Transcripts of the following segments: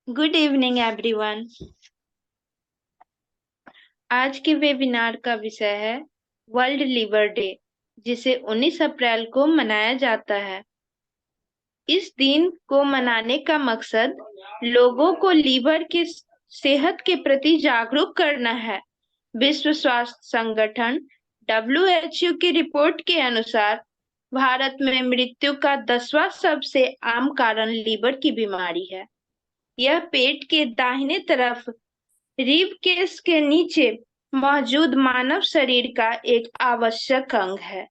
Good evening everyone. आज के webinar का विषय है वर्ल्ड लिवर डे, जिसे 19 अप्रैल को मनाया जाता है। इस दिन को मनाने का मकसद लोगों को लीवर के सेहत के प्रति जागरूक करना है। विश्व स्वास्थ्य संगठन (WHO) की रिपोर्ट के अनुसार भारत में मृत्यु का 10वां सबसे आम कारण लीवर की बीमारी है। यह पेट के दाहिने तरफ रिब केस के नीचे मौजूद मानव शरीर का एक आवश्यक अंग है।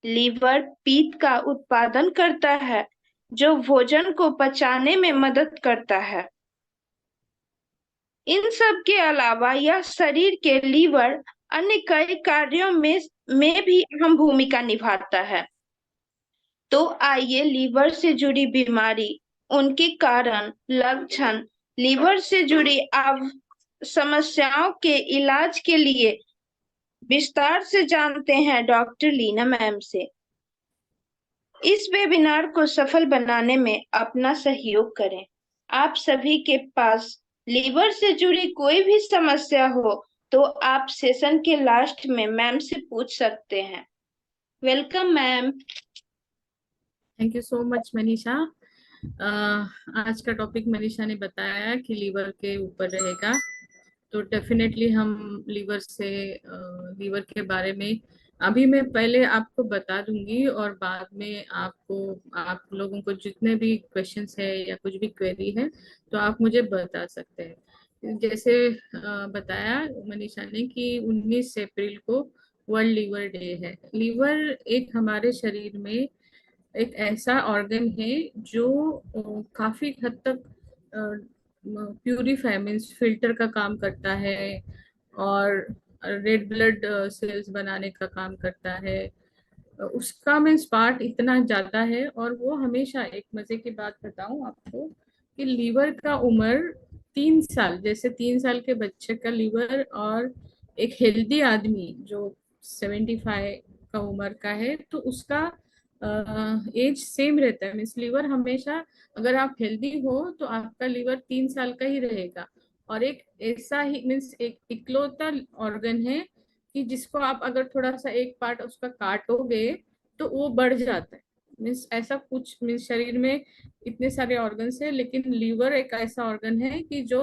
लीवर पीत का उत्पादन करता है, जो भोजन को पचाने में मदद करता है। इन सब के अलावा यह शरीर के लीवर अन्य कई कार्यों में भी अहम भूमिका निभाता है। तो आइए लीवर से जुड़ी बीमारी, उनके कारण, लक्षण, लीवर से जुड़ी समस्याओं के इलाज के लिए विस्तार से जानते हैं डॉक्टर लीना मैम से। इस वेबिनार को सफल बनाने में अपना सहयोग करें। आप सभी के पास लीवर से जुड़ी कोई भी समस्या हो तो आप सेशन के लास्ट में मैम से पूछ सकते हैं। Welcome ma'am. Thank you so much Manisha. आज का टॉपिक मनीषा ने बताया कि लीवर के ऊपर रहेगा, तो डेफिनेटली हम लीवर के बारे में अभी मैं पहले आपको बता दूंगी, और बाद में आप लोगों को जितने भी क्वेश्चंस है या कुछ भी क्वेरी है तो आप मुझे बता सकते हैं। जैसे बताया मनीषा ने कि 19 अप्रैल को वर्ल्ड लीवर डे है। लीवर एक हमारे शरीर में एक ऐसा ऑर्गन है जो काफी हद तक प्यूरिफाई मीन्स फिल्टर का काम करता है, और रेड ब्लड सेल्स बनाने का काम करता है। उसका मीन्स पार्ट इतना ज्यादा है, और वो हमेशा एक मजे की बात बताऊं आपको कि लीवर का उम्र 3 साल, जैसे 3 साल के बच्चे का लीवर और एक हेल्दी आदमी जो 75 का उम्र का है तो उसका एज सेम रहता है। मीन्स लीवर हमेशा, अगर आप हेल्दी हो तो आपका लीवर 3 साल का ही रहेगा। और एक ऐसा ही मीन्स एक इकलौता ऑर्गन है कि जिसको आप अगर थोड़ा सा एक पार्ट उसका काटोगे तो वो बढ़ जाता है। मीन्स ऐसा कुछ मीन्स शरीर में इतने सारे ऑर्गन्स है, लेकिन लीवर एक ऐसा ऑर्गन है कि जो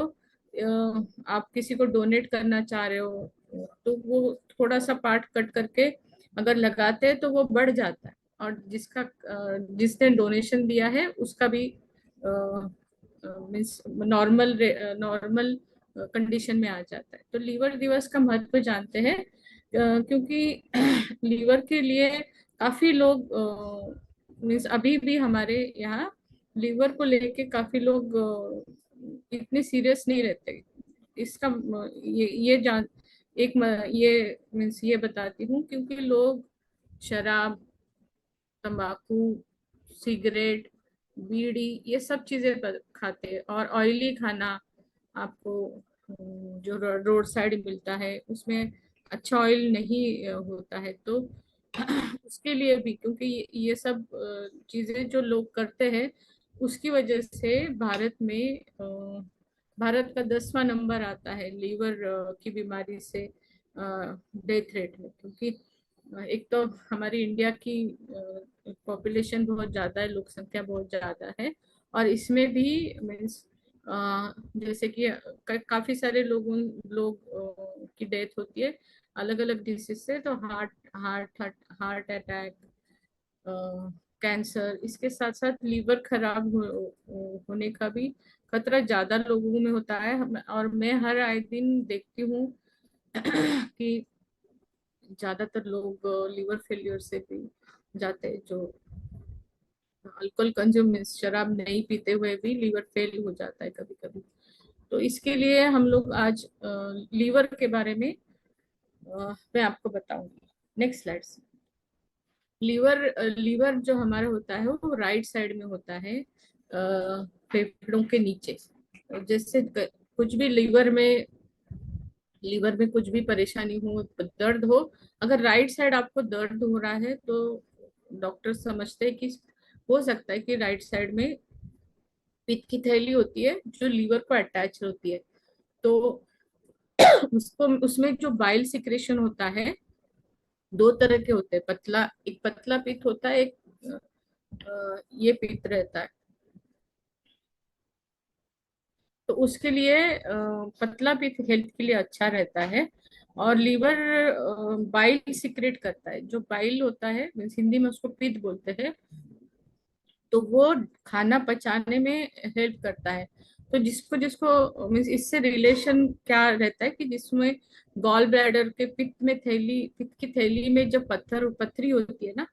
आप किसी को डोनेट करना चाह रहे हो तो वो थोड़ा सा पार्ट कट करके अगर लगाते हैं तो वो बढ़ जाता है, और जिसने डोनेशन दिया है उसका भी मीन्स नॉर्मल नॉर्मल कंडीशन में आ जाता है। तो लीवर दिवस का महत्व जानते हैं, क्योंकि लीवर के लिए काफी लोग मीन्स अभी भी हमारे यहाँ लीवर को लेके काफी लोग इतने सीरियस नहीं रहते। इसका ये जान एक ये मीन्स ये बताती हूँ, क्योंकि लोग शराब, तंबाकू, सिगरेट, बीड़ी ये सब चीजें खाते हैं, और ऑयली खाना आपको जो रोड साइड मिलता है उसमें अच्छा ऑयल नहीं होता है। तो उसके लिए भी, क्योंकि ये सब चीजें जो लोग करते हैं उसकी वजह से भारत का 10वां नंबर आता है लीवर की बीमारी से डेथ रेट में। क्योंकि एक तो हमारी इंडिया की पॉपुलेशन बहुत ज्यादा है, लोक संख्या बहुत ज्यादा है, और इसमें भी मीन्स जैसे कि काफी सारे की डेथ होती है अलग अलग डिसीज से। तो हार्ट हार्ट अटैक, कैंसर, इसके साथ साथ लीवर खराब होने का भी खतरा ज्यादा लोगों में होता है। और मैं हर आए दिन देखती हूँ कि ज्यादातर लोग लीवर फेलियर से भी जाते हैं, जो अल्कोहल कंज्यूम शराब नहीं पीते हुए भी लीवर फेल हो जाता है कभी कभी। तो इसके लिए हम लोग आज लीवर के बारे में मैं आपको बताऊंगी। Next slide. लीवर जो हमारा होता है वो राइट साइड में होता है, फेफड़ों के नीचे। जैसे कुछ भी लीवर में कुछ भी परेशानी हो, दर्द हो, अगर राइट साइड आपको दर्द हो रहा है तो डॉक्टर समझते हैं कि हो सकता है कि राइट साइड में पित्त की थैली होती है जो लीवर को अटैच होती है। तो उसको, उसमें जो बाइल सिक्रेशन होता है, दो तरह के होते हैं, पतला, एक पतला पित्त होता है, एक ये पित्त रहता है। तो उसके लिए पतला पित्त हेल्थ के लिए अच्छा रहता है। और लीवर बाइल सिक्रेट करता है, जो बाइल होता है, मीन्स हिंदी में उसको पित्त बोलते हैं। तो वो खाना पचाने में हेल्प करता है। तो जिसको जिसको मीन्स इससे रिलेशन क्या रहता है कि जिसमें गॉल ब्लैडर के पित्त में थैली, पित्त की थैली में जब पत्थर पथरी होती है ना,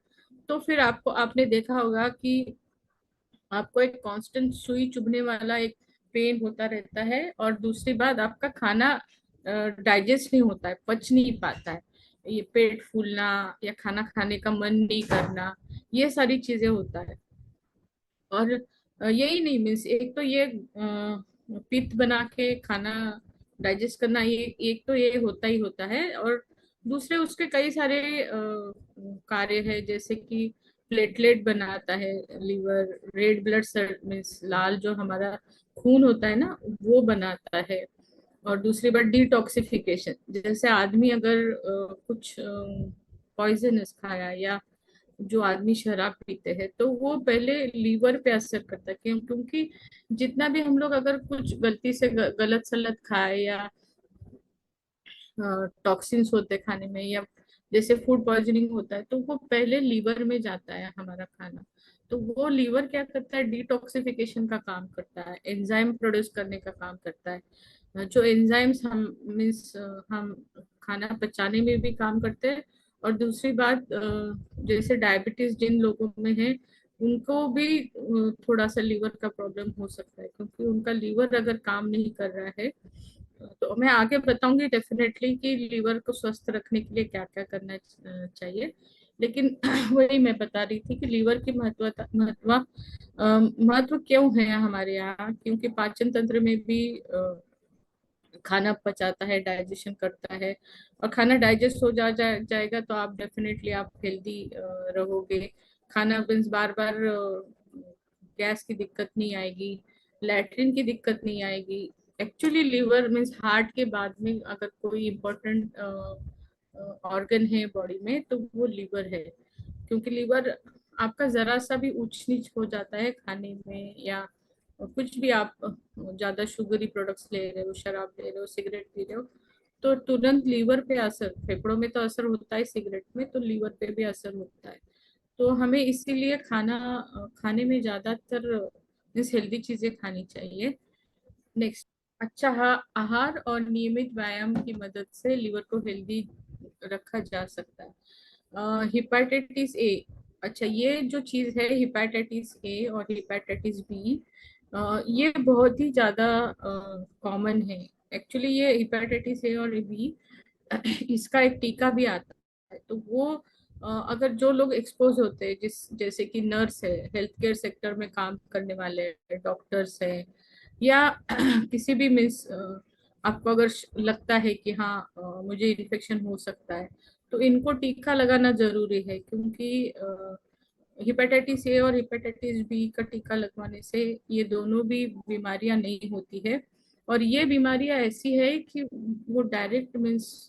तो फिर आपको, आपने देखा होगा कि आपको एक कांस्टेंट सुई चुभने वाला एक पेन होता रहता है, और दूसरी बात आपका खाना डाइजेस्ट नहीं होता है, पच नहीं पाता है, ये पेट फूलना या खाना खाने का मन नहीं करना, ये सारी चीजें होता है। और यही नहीं, मीन्स एक तो ये पित्त बना के खाना डाइजेस्ट करना, ये एक तो ये होता ही होता है। और दूसरे उसके कई सारे कार्य है, जैसे कि प्लेटलेट बनाता है liver, red blood cell means लाल जो हमारा खून होता है ना, वो बनाता है। और दूसरी बात डिटॉक्सिफिकेशन, जैसे आदमी अगर कुछ पॉइजनस खाया, या जो आदमी शराब पीते हैं, तो वो पहले लीवर पे असर करता है। क्यों? क्योंकि जितना भी हम लोग अगर कुछ गलती से गलत सलत खाए, या टॉक्सिन्स होते हैं खाने में, या जैसे फूड पॉइजनिंग होता है, तो वो पहले लीवर में जाता है हमारा खाना। तो वो लीवर क्या करता है, डिटॉक्सिफिकेशन का काम करता है, एंजाइम प्रोड्यूस करने का काम करता है। जो एंजाइम्स हम मीन्स हम खाना पचाने में भी काम करते हैं। और दूसरी बात, जैसे डायबिटीज जिन लोगों में है, उनको भी थोड़ा सा लीवर का प्रॉब्लम हो सकता है, क्योंकि उनका लीवर अगर काम नहीं कर रहा है। तो मैं आगे बताऊंगी डेफिनेटली कि लीवर को स्वस्थ रखने के लिए क्या क्या करना चाहिए। लेकिन वही मैं बता रही थी कि लीवर की महत्व क्यों है हमारे यहाँ, क्योंकि पाचन तंत्र में भी खाना पचाता है, डाइजेशन करता है। और खाना डाइजेस्ट हो जाएगा तो आप डेफिनेटली आप हेल्दी रहोगे। खाना मीन्स बार बार गैस की दिक्कत नहीं आएगी, लैट्रिन की दिक्कत नहीं आएगी। एक्चुअली लीवर मीन्स हार्ट के बाद में अगर कोई इम्पोर्टेंट ऑर्गन है बॉडी में, तो वो लीवर है। क्योंकि लीवर आपका जरा सा भी ऊंच नीच हो जाता है खाने में, या कुछ भी आप ज्यादा शुगरी प्रोडक्ट्स ले रहे हो, शराब ले रहे हो, सिगरेट पी रहे हो, तो तुरंत लीवर पे असर, फेफड़ों में तो असर होता है सिगरेट में, तो लीवर पे भी असर होता है। तो हमें इसीलिए खाना खाने में ज्यादातर इस हेल्दी चीजें खानी चाहिए। नेक्स्ट, अच्छा आहार और नियमित व्यायाम की मदद से लिवर को हेल्दी रखा जा सकता है। हिपेटाइटिस ए, अच्छा ये जो चीज है हिपेटाइटिस ए और हिपेटाइटिस बी, ये बहुत ही ज्यादा कॉमन है। एक्चुअली ये हिपेटाइटिस ए और बी, इसका एक टीका भी आता है। तो वो अगर जो लोग एक्सपोज होते हैं, जैसे कि नर्स है, हेल्थ केयर सेक्टर में काम करने वाले डॉक्टर्स हैं, या किसी भी मीन्स आपको अगर लगता है कि हाँ मुझे इन्फेक्शन हो सकता है, तो इनको टीका लगाना जरूरी है। क्योंकि हिपेटाइटिस ए और हिपेटाइटिस बी का टीका लगवाने से ये दोनों भी बीमारियां नहीं होती है। और ये बीमारियां ऐसी है कि वो डायरेक्ट मीन्स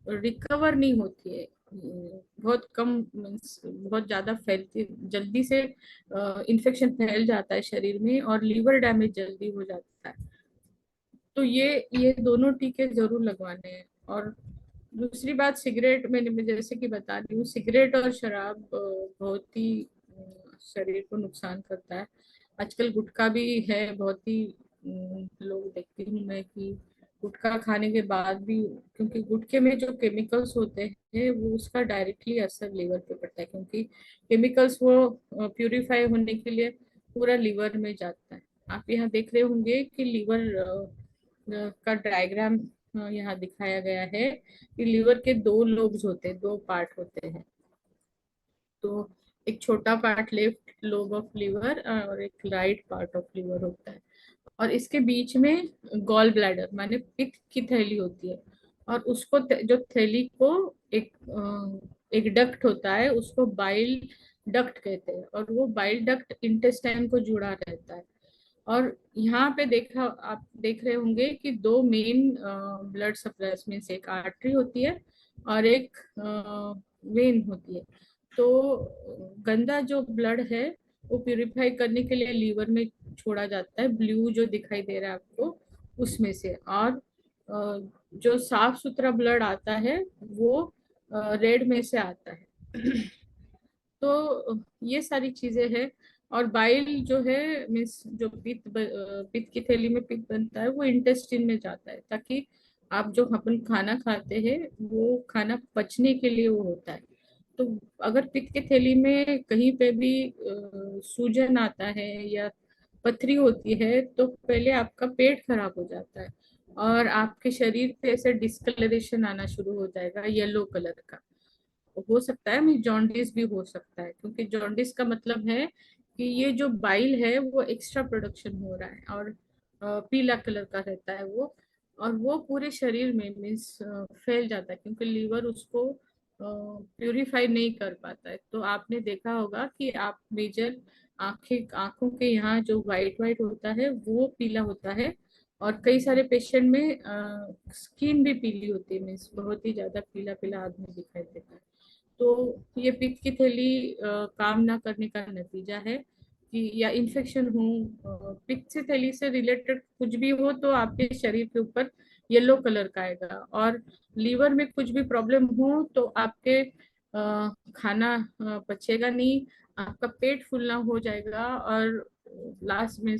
रिकवर नहीं होती है, बहुत कम मीन्स बहुत ज्यादा फैलती, जल्दी से इन्फेक्शन फैल जाता है शरीर में, और लीवर डैमेज जल्दी हो जाता है। तो ये दोनों टीके जरूर लगवाने हैं। और दूसरी बात, सिगरेट, मैंने मैं जैसे कि बता रही हूँ, सिगरेट और शराब बहुत ही शरीर को नुकसान करता है। आजकल गुटखा भी है, बहुत ही लोग देखती हूँ मैं कि गुटखा खाने के बाद भी, क्योंकि गुटखे में जो केमिकल्स होते हैं वो उसका डायरेक्टली असर लीवर पे पड़ता है, क्योंकि केमिकल्स वो प्यूरिफाई होने के लिए पूरा लीवर में जाता है। आप यहाँ देख रहे होंगे कि लीवर का डायग्राम यहाँ दिखाया गया है कि लीवर के दो लोब्स होते हैं, दो पार्ट होते हैं। तो एक छोटा part left lobe of liver और एक राइट पार्ट ऑफ लीवर होता है। और इसके बीच में गॉल ब्लैडर माने पित्त की थैली होती है। और उसको जो थैली को एक एक डक्ट होता है, उसको बाइल डक्ट कहते हैं, और वो बाइल डक्ट इंटेस्टाइन को जुड़ा रहता है। और यहाँ पे देखा, आप देख रहे होंगे कि दो मेन ब्लड सप्लाईज में से एक आर्टरी होती है और एक वेन होती है। तो गंदा जो ब्लड है वो प्यूरिफाई करने के लिए लीवर में छोड़ा जाता है, ब्लू जो दिखाई दे रहा है आपको उसमें से। और जो साफ सुथरा ब्लड आता है वो रेड में से आता है। तो ये सारी चीजें हैं। और बाइल जो है मीन्स जो पित्त की थैली में पित्त बनता है वो इंटेस्टिन में जाता है, ताकि आप जो अपन खाना खाते हैं वो खाना पचने के लिए वो होता है। तो अगर पित्त की थैली में कहीं पे भी सूजन आता है या पथरी होती है तो पहले आपका पेट खराब हो जाता है और आपके शरीर पे ऐसे डिस्कलरेशन आना शुरू हो जाएगा येलो कलर का। हो सकता है में जॉन्डिस भी हो सकता है, क्योंकि जॉन्डिस का मतलब है कि ये जो बाइल है वो एक्स्ट्रा प्रोडक्शन हो रहा है और पीला कलर का रहता है वो। और वो पूरे शरीर में मीन्स फैल जाता है, क्योंकि लीवर उसको प्यूरिफाई नहीं कर पाता है। तो आपने देखा होगा कि आप मेजर आंखों के यहाँ जो व्हाइट व्हाइट होता है वो पीला होता है। और कई सारे पेशेंट में स्किन भी पीली होती है, मीन्स बहुत ही ज्यादा पीला पीला आदमी दिखाई देता है। तो ये पित्त की थैली काम ना करने का नतीजा है कि या इन्फेक्शन हो, पित्त से थैली से रिलेटेड कुछ भी हो तो आपके शरीर के ऊपर येलो कलर का आएगा। और लीवर में कुछ भी प्रॉब्लम हो तो आपके खाना पचेगा नहीं, आपका पेट फूलना हो जाएगा और लास्ट में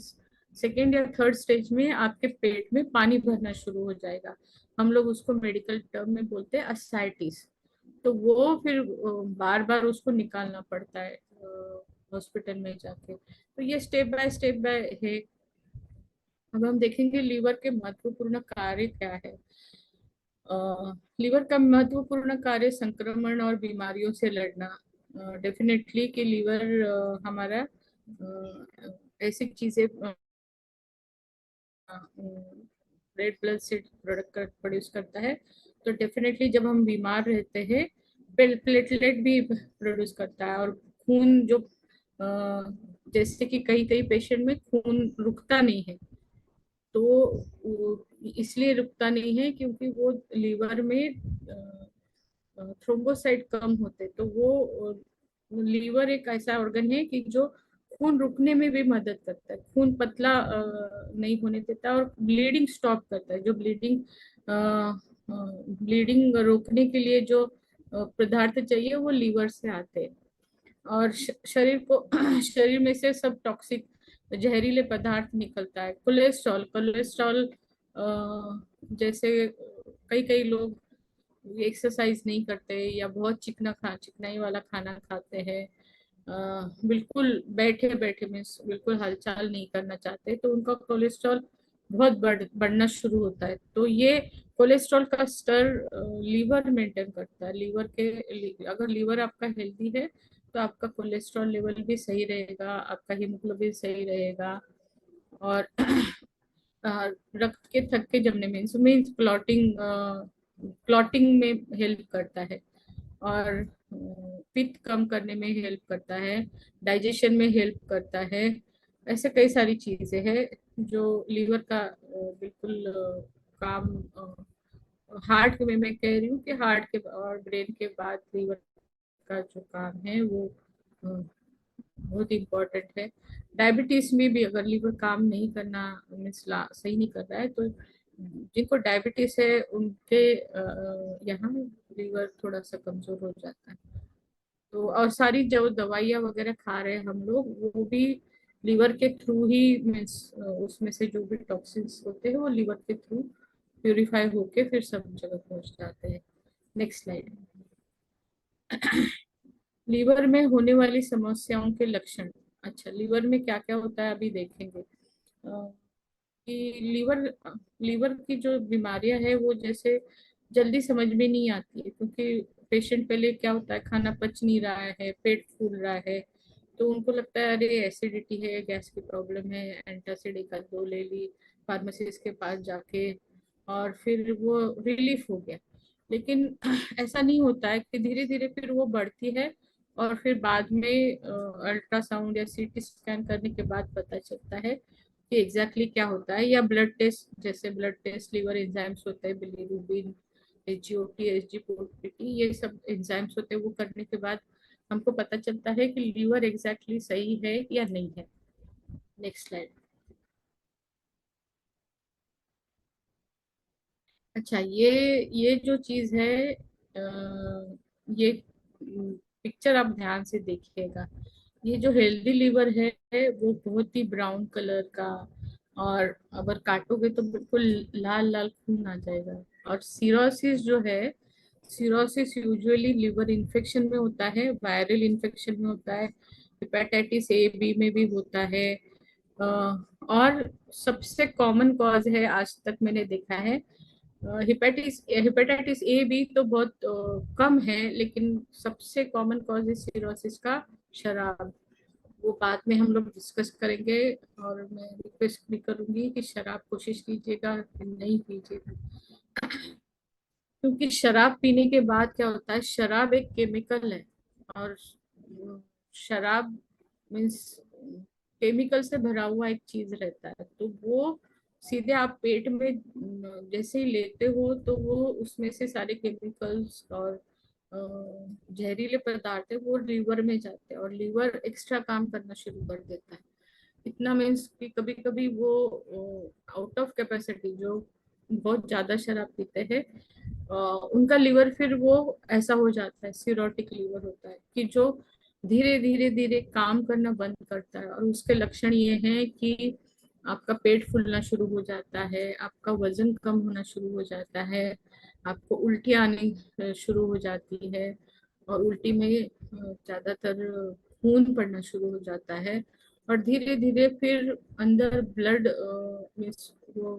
सेकेंड या थर्ड स्टेज में आपके पेट में पानी भरना शुरू हो जाएगा। हम लोग उसको मेडिकल टर्म में बोलते हैं असाइटिस। तो वो फिर बार बार उसको निकालना पड़ता है हॉस्पिटल में जाके। तो ये स्टेप बाय है। अब हम देखेंगे लीवर के महत्वपूर्ण कार्य क्या है। लीवर का महत्वपूर्ण कार्य संक्रमण और बीमारियों से लड़ना। डेफिनेटली कि लीवर हमारा ऐसी चीजें red blood cell product produce करता है। तो डेफिनेटली जब हम बीमार रहते हैं प्लेटलेट भी प्रोड्यूस करता है। और खून जो जैसे कि कई कई पेशेंट में खून रुकता नहीं है, तो इसलिए रुकता नहीं है क्योंकि वो लीवर में थ्रोम्बोसाइट कम होते। तो वो लीवर एक ऐसा ऑर्गन है कि जो खून रुकने में भी मदद करता है, खून पतला नहीं होने देता और ब्लीडिंग स्टॉप करता है। जो ब्लीडिंग रोकने के लिए जो पदार्थ चाहिए वो लीवर से आते हैं। और शरीर को शरीर में से सब टॉक्सिक जहरीले पदार्थ निकलता है। कोलेस्ट्रॉल कोलेस्ट्रॉल जैसे कई कई लोग एक्सरसाइज नहीं करते या बहुत चिकनाई वाला खाना खाते हैं, बिल्कुल बैठे बैठे में बिल्कुल हलचल नहीं करना चाहते, तो उनका कोलेस्ट्रॉल बहुत बढ़ना शुरू होता है। तो ये कोलेस्ट्रॉल का स्तर लीवर मेंटेन करता है। अगर लीवर आपका हेल्दी है तो आपका कोलेस्ट्रॉल लेवल भी सही रहेगा, आपका हीमोग्लोबिन सही रहेगा। और रक्त के थक्के जमने में मीन्स क्लॉटिंग में हेल्प करता है। और पित्त कम करने में हेल्प करता है, डाइजेशन में हेल्प करता है। ऐसे कई सारी चीजें हैं जो लीवर का बिल्कुल काम। हार्ट में मैं कह रही हूँ कि हार्ट के और ब्रेन के बाद लीवर का जो काम है वो बहुत इम्पोर्टेंट है। डायबिटीज में भी अगर लीवर काम नहीं करना मीन्स सही नहीं कर रहा है तो जिनको डायबिटीज है उनके यहाँ लीवर थोड़ा सा कमजोर हो जाता है। तो और सारी जो दवाइयाँ वगैरह खा रहे हैं हम लोग वो भी लीवर के थ्रू ही मीन्स उसमें से जो भी टॉक्सिन्स होते हैं वो लीवर के थ्रू प्यूरिफाई होके फिर सब जगह पहुंच जाते हैं। Next slide. लीवर में होने वाली समस्याओं के लक्षण। अच्छा, लीवर में क्या क्या होता है अभी देखेंगे। कि लीवर की जो बीमारियां है वो जैसे जल्दी समझ में नहीं आती है, क्योंकि पेशेंट पहले क्या होता है खाना पच नहीं रहा है, पेट फूल रहा है, तो उनको लगता है अरे एसिडिटी है, गैस की प्रॉब्लम है, एंटासिड एक दो ले ली फार्मासिस्ट के पास जाके और फिर वो रिलीफ हो गया। लेकिन ऐसा नहीं होता है कि धीरे धीरे फिर वो बढ़ती है और फिर बाद में अल्ट्रासाउंड या सीटी स्कैन करने के बाद पता चलता है कि एग्जैक्टली क्या होता है, या ब्लड टेस्ट, जैसे ब्लड टेस्ट लीवर एंजाइम्स होते हैं, बिलीरुबिन, एसजीओटी, एसजीपीटी, ये सब एंजाइम्स होते हैं, वो करने के बाद हमको पता चलता है कि लीवर एग्जैक्टली सही है या नहीं है। Next slide. अच्छा, ये जो चीज है, ये पिक्चर आप ध्यान से देखिएगा। ये जो हेल्दी लीवर है वो बहुत ही ब्राउन कलर का, और अगर काटोगे तो बिल्कुल लाल लाल खून आ जाएगा। और सिरोसिस जो है, सिरोसिस यूजुअली लिवर इन्फेक्शन में होता है, वायरल इन्फेक्शन में होता है, हेपेटाइटिस ए बी में भी होता है। और सबसे कॉमन कॉज है आज तक मैंने देखा है, हेपेटाइटिस हेपेटाइटिस ए बी तो बहुत कम है, लेकिन सबसे कॉमन कॉज है सिरोसिस का शराब। वो बाद में हम लोग डिस्कस करेंगे, और मैं रिक्वेस्ट भी करूंगी कि शराब कोशिश कीजिएगा नहीं पीजिएगा, क्योंकि शराब पीने के बाद क्या होता है, शराब एक केमिकल है, और शराब मीन्स केमिकल से भरा हुआ एक चीज रहता है, तो वो सीधे आप पेट में जैसे ही लेते हो तो वो उसमें से सारे केमिकल्स और जहरीले पदार्थ है वो लीवर में जाते हैं, और लीवर एक्स्ट्रा काम करना शुरू कर देता है। इतना मीन्स कि कभी कभी वो आउट ऑफ कैपेसिटी, जो बहुत ज्यादा शराब पीते हैं, उनका लीवर फिर वो ऐसा हो जाता है, सिरोटिक लीवर होता है, कि जो धीरे धीरे धीरे काम करना बंद करता है। और उसके लक्षण ये हैं कि आपका पेट फूलना शुरू हो जाता है, आपका वजन कम होना शुरू हो जाता है, आपको उल्टी आनी शुरू हो जाती है, और उल्टी में ज्यादातर खून पड़ना शुरू हो जाता है, और धीरे धीरे फिर अंदर ब्लड मीन्स वो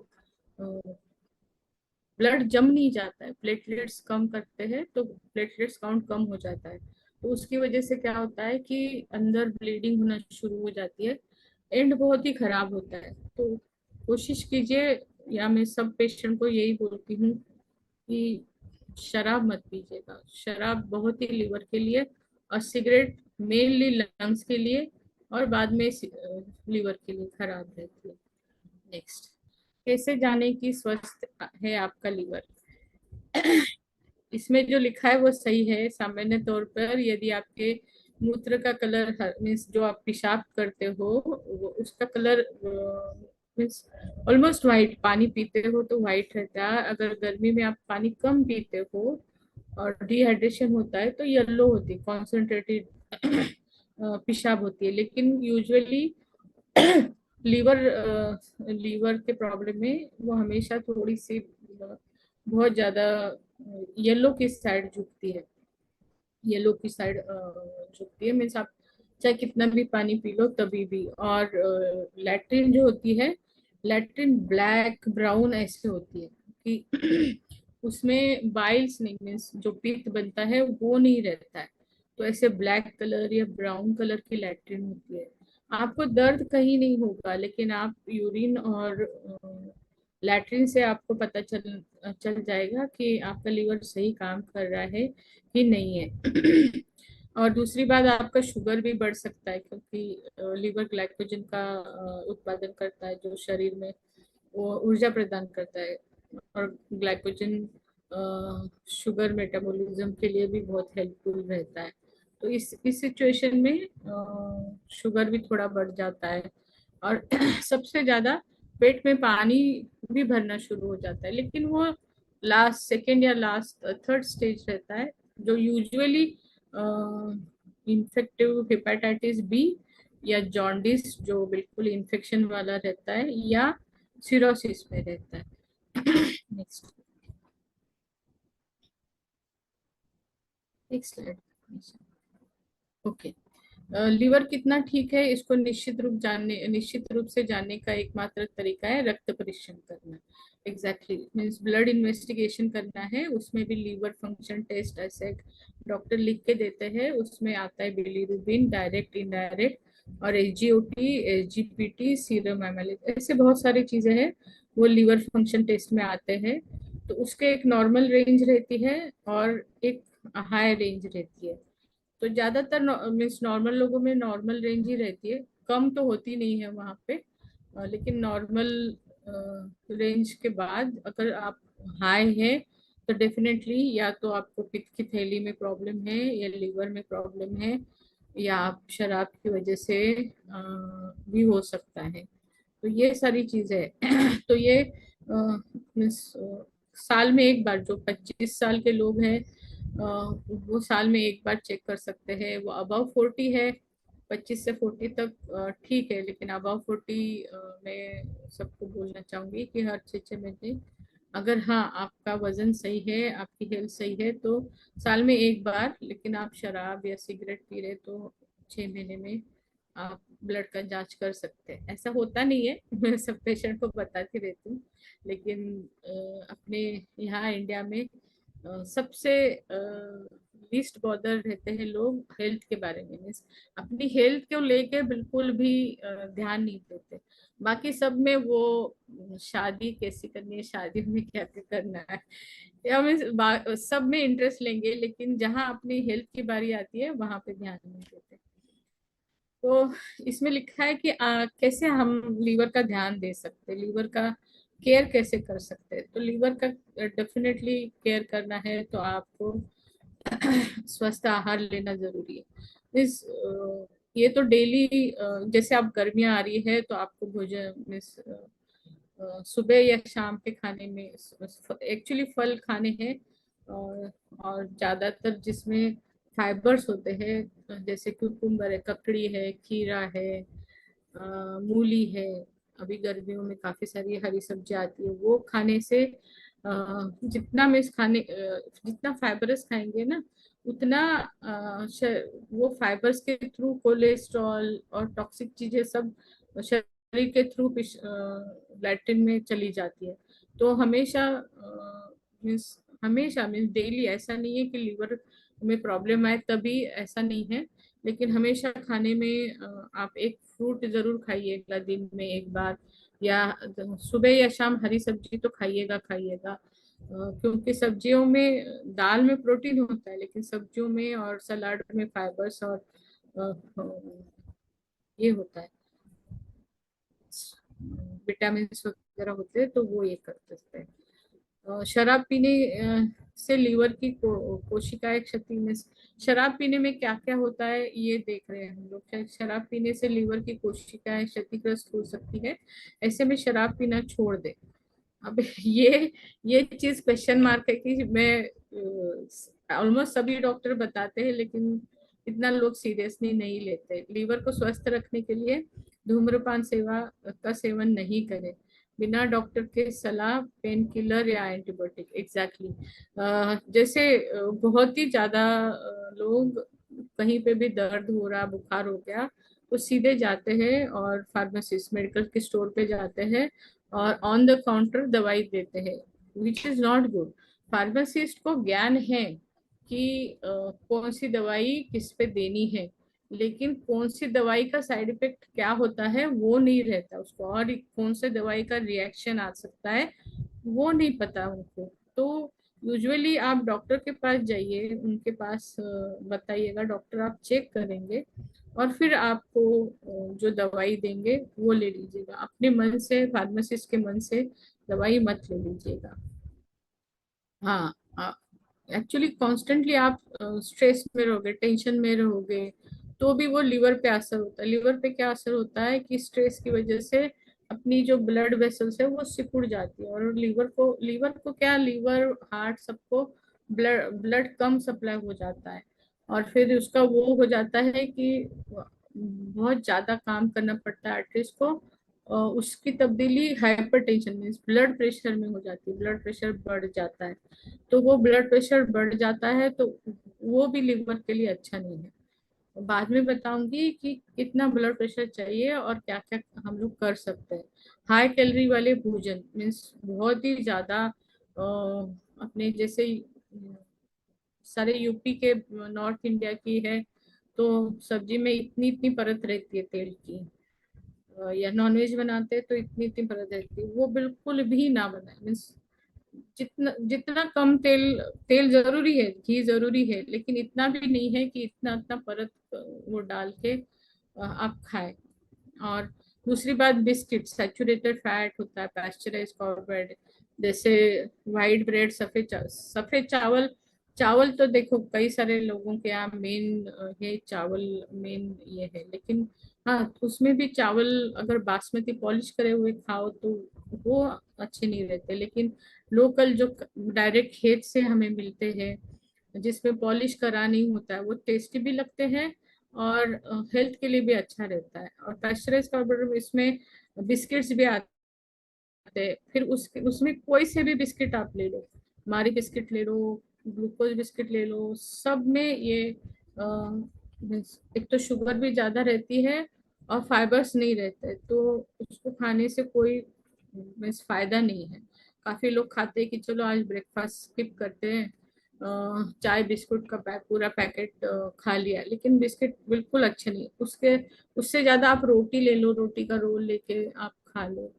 ब्लड जम नहीं जाता है, प्लेटलेट्स कम करते हैं तो प्लेटलेट्स काउंट कम हो जाता है, तो उसकी वजह से क्या होता है कि अंदर ब्लीडिंग होना शुरू हो जाती है, एंड बहुत ही खराब होता है। तो कोशिश कीजिए, या मैं सब पेशेंट को यही बोलती हूँ कि शराब मत पीजिएगा, शराब बहुत ही लीवर के लिए, और सिगरेट मेनली लंग्स के लिए, और बाद में लीवर के लिए खराब रहती है। नेक्स्ट, कैसे जाने की स्वस्थ है आपका लीवर? इसमें जो लिखा है वो सही है। सामान्य तौर पर यदि आपके मूत्र का कलर मीन्स जो आप पेशाब करते हो वो उसका कलर मीन्स ऑलमोस्ट वाइट, पानी पीते हो तो वाइट रहता है, अगर गर्मी में आप पानी कम पीते हो और डिहाइड्रेशन होता है तो येलो होती है, कॉन्सेंट्रेटेड पेशाब होती है। लेकिन यूजुअली लीवर लीवर के प्रॉब्लम में वो हमेशा थोड़ी सी बहुत ज्यादा येलो की साइड झुकती है, येलो की साइड झुकती है, मीन्स आप चाहे कितना भी पानी पी लो तभी भी। और लैट्रिन जो होती है, लैट्रिन ब्लैक ब्राउन ऐसे होती है कि उसमें बाइल्स नहीं, मीन्स जो पित्त बनता है वो नहीं रहता है, तो ऐसे ब्लैक कलर या ब्राउन कलर की लैट्रिन होती है। आपको दर्द कहीं नहीं होगा, लेकिन आप यूरिन और लैट्रिन से आपको पता चल चल जाएगा कि आपका लीवर सही काम कर रहा है कि नहीं है। और दूसरी बात, आपका शुगर भी बढ़ सकता है, क्योंकि लीवर ग्लाइकोजन का उत्पादन करता है, जो शरीर में वो ऊर्जा प्रदान करता है, और ग्लाइकोजन शुगर मेटाबॉलिज्म के लिए भी बहुत हेल्पफुल रहता है। तो इस सिचुएशन में शुगर भी थोड़ा बढ़ जाता है, और सबसे ज्यादा पेट में पानी भी भरना शुरू हो जाता है, लेकिन वो लास्ट सेकेंड या लास्ट थर्ड स्टेज रहता है, जो यूजुअली इन्फेक्टिव हेपेटाइटिस बी या जॉन्डिस जो बिल्कुल इन्फेक्शन वाला रहता है, या सिरोसिस में रहता है। Next, next slide. Okay, liver कितना ठीक है इसको निश्चित रूप से जानने का एकमात्र तरीका है रक्त परीक्षण करना। एग्जैक्टली मीन्स ब्लड इन्वेस्टिगेशन करना है, उसमें भी लीवर फंक्शन टेस्ट ऐसे डॉक्टर लिख के देते हैं, उसमें आता है बिलीरुबिन, डायरेक्ट इनडायरेक्ट, और एसजीओटी, एसजीपीटी, सीरम एमाइलेज, ऐसे बहुत सारी चीजें हैं वो लीवर फंक्शन टेस्ट में आते हैं। तो उसके एक नॉर्मल रेंज रहती है और एक हाई रेंज रहती है। तो ज्यादातर मीन्स नॉर्मल लोगों में नॉर्मल रेंज ही रहती है, कम तो होती नहीं है वहां पे। लेकिन नॉर्मल रेंज के बाद अगर आप हाई है तो डेफिनेटली या तो आपको पित्त की थैली में प्रॉब्लम है, या लीवर में प्रॉब्लम है, या आप शराब की वजह से भी हो सकता है। तो ये सारी चीजें तो ये साल में एक बार, जो 25 साल के लोग हैं वो साल में एक बार चेक कर सकते हैं। वो अबव 40 है, 25 से 40 तक ठीक है, लेकिन अबव 40 मैं सबको बोलना चाहूंगी कि हर 6 महीने, अगर हाँ आपका वजन सही है, आपकी हेल्थ सही है, तो साल में एक बार। लेकिन आप शराब या सिगरेट पी रहे तो 6 महीने में आप ब्लड का जांच कर सकते हैं। ऐसा होता नहीं है मैं सब पेशेंट को बताती रहती हूँ, लेकिन अपने यहाँ इंडिया में सबसे लीस्ट बॉदर रहते हैं लोग हेल्थ के बारे में। मीन्स अपनी हेल्थ को लेके बिल्कुल भी ध्यान नहीं देते। बाकी सब में वो शादी कैसी करनी है, शादी में क्या क्या करना है, या मैं सब में इंटरेस्ट लेंगे, लेकिन जहाँ अपनी हेल्थ की बारी आती है वहां पे ध्यान नहीं देते। तो इसमें लिखा है कि कैसे हम लीवर का ध्यान दे सकते हैं, लीवर का केयर कैसे कर सकते हैं। तो लीवर का डेफिनेटली केयर करना है तो आपको स्वस्थ आहार लेना जरूरी है। ये तो डेली, जैसे आप गर्मियाँ आ रही है तो आपको भोजन सुबह या शाम के खाने में एक्चुअली फल खाने हैं, और ज्यादातर जिसमें फाइबर्स होते हैं, जैसे कुकुम्बर है, ककड़ी है, खीरा है, मूली है। अभी गर्मियों में काफी सारी हरी सब्जी आती है, वो खाने से जितना फाइबरस खाएंगे ना, उतना वो फाइबर्स के थ्रू कोलेस्ट्रॉल और टॉक्सिक चीजें सब शरीर के थ्रू लैट्रिन में चली जाती है। तो हमेशा मीन्स डेली, ऐसा नहीं है कि लीवर में प्रॉब्लम आए तभी, ऐसा नहीं है, लेकिन हमेशा खाने में आप एक फ्रूट जरूर खाइएगा दिन में एक बार, या सुबह या शाम हरी सब्जी तो खाइएगा खाइएगा। क्योंकि सब्जियों में, दाल में प्रोटीन होता है, लेकिन सब्जियों में और सलाद में फाइबर्स और ये होता है, विटामिन वगैरह होते हैं, तो वो ये कर सकते हैं। शराब पीने से लीवर की कोशिकाएं क्षति में, शराब पीने में क्या क्या होता है ये देख रहे हैं हम लोग। शराब पीने से लीवर की कोशिकाएं क्षतिग्रस्त हो सकती है, ऐसे में शराब पीना छोड़ दे। अब ये चीज क्वेश्चन मार्क है कि मैं ऑलमोस्ट सभी डॉक्टर बताते हैं, लेकिन इतना लोग सीरियसली नहीं लेते। लीवर को स्वस्थ रखने के लिए धूम्रपान सेवा का सेवन नहीं करें बिना डॉक्टर के सलाह, पेन किलर या एंटीबायोटिक। एग्जैक्टली जैसे बहुत ही ज्यादा लोग, कहीं पे भी दर्द हो रहा, बुखार हो गया, तो सीधे जाते हैं और फार्मासिस्ट, मेडिकल के स्टोर पे जाते हैं और ऑन द काउंटर दवाई देते हैं, which is not good. Pharmacist को ज्ञान है कि कौन सी दवाई किस पे देनी है, लेकिन कौन सी दवाई का साइड इफेक्ट क्या होता है वो नहीं रहता उसको, और कौन से दवाई का रिएक्शन आ सकता है वो नहीं पता उनको। तो यूजुअली आप डॉक्टर के पास जाइए, उनके पास बताइएगा, डॉक्टर आप चेक करेंगे और फिर आपको जो दवाई देंगे वो ले लीजिएगा। अपने मन से, फार्मासिस्ट के मन से दवाई मत ले लीजिएगा। हाँ, एक्चुअली कॉन्स्टेंटली आप स्ट्रेस में रहोगे, टेंशन में रहोगे, तो भी वो लीवर पे असर होता है। लीवर पे क्या असर होता है कि स्ट्रेस की वजह से अपनी जो ब्लड वेसल्स है वो सिकुड़ जाती है, और लीवर को क्या, लीवर हार्ट सबको ब्लड कम सप्लाई हो जाता है, और फिर उसका वो हो जाता है कि बहुत ज्यादा काम करना पड़ता है आर्टरीज को। उसकी तब्दीली हाइपरटेंशन में, ब्लड प्रेशर में हो जाती है, ब्लड प्रेशर बढ़ जाता है। तो वो ब्लड प्रेशर बढ़ जाता है तो वो भी लिवर के लिए अच्छा नहीं है। बाद में बताऊंगी कि कितना ब्लड प्रेशर चाहिए और क्या क्या हम लोग कर सकते हैं। हाई कैलोरी वाले भोजन मीन्स बहुत ही ज्यादा, अपने जैसे सारे यूपी के, नॉर्थ इंडिया की है तो सब्जी में इतनी इतनी परत रहती है तेल की, या नॉनवेज बनाते हैं तो इतनी इतनी परत रहती है, वो बिल्कुल भी ना बनाए। मीन्स जितना जितना कम तेल, तेल जरूरी है, घी जरूरी है, लेकिन इतना भी नहीं है कि इतना इतना परत वो डाल के आप खाएं। और दूसरी बात, बिस्किट सैचुरेटेड फैट होता है, पैस्चराइज कार्बोहाइड्रेट, जैसे वाइट ब्रेड, सफेद चावल। चावल तो देखो कई सारे लोगों के यहाँ मेन है चावल, मेन ये है, लेकिन हाँ उसमें भी चावल अगर बासमती पॉलिश करे हुए खाओ तो वो अच्छे नहीं रहते, लेकिन लोकल जो डायरेक्ट खेत से हमें मिलते हैं जिसमें पॉलिश करा नहीं होता है, वो टेस्टी भी लगते हैं और हेल्थ के लिए भी अच्छा रहता है। और पैस्चराइज कार्बोहाइड्रेट इसमें बिस्किट्स भी आते हैं, फिर उसमें कोई से भी बिस्किट आप ले लो, मारी बिस्किट ले लो, ग्लूकोज बिस्किट ले लो, सब में ये एक तो शुगर भी ज्यादा रहती है और फाइबर्स नहीं रहते, तो उसको खाने से कोई मीन्स फायदा नहीं है। काफी लोग खाते हैं कि चलो आज ब्रेकफास्ट स्किप करते हैं, चाय बिस्कुट का पूरा पैकेट खा लिया, लेकिन बिस्किट बिल्कुल अच्छे नहीं, उसके उससे ज्यादा आप रोटी ले लो, रोटी का रोल लेके आप खा लो,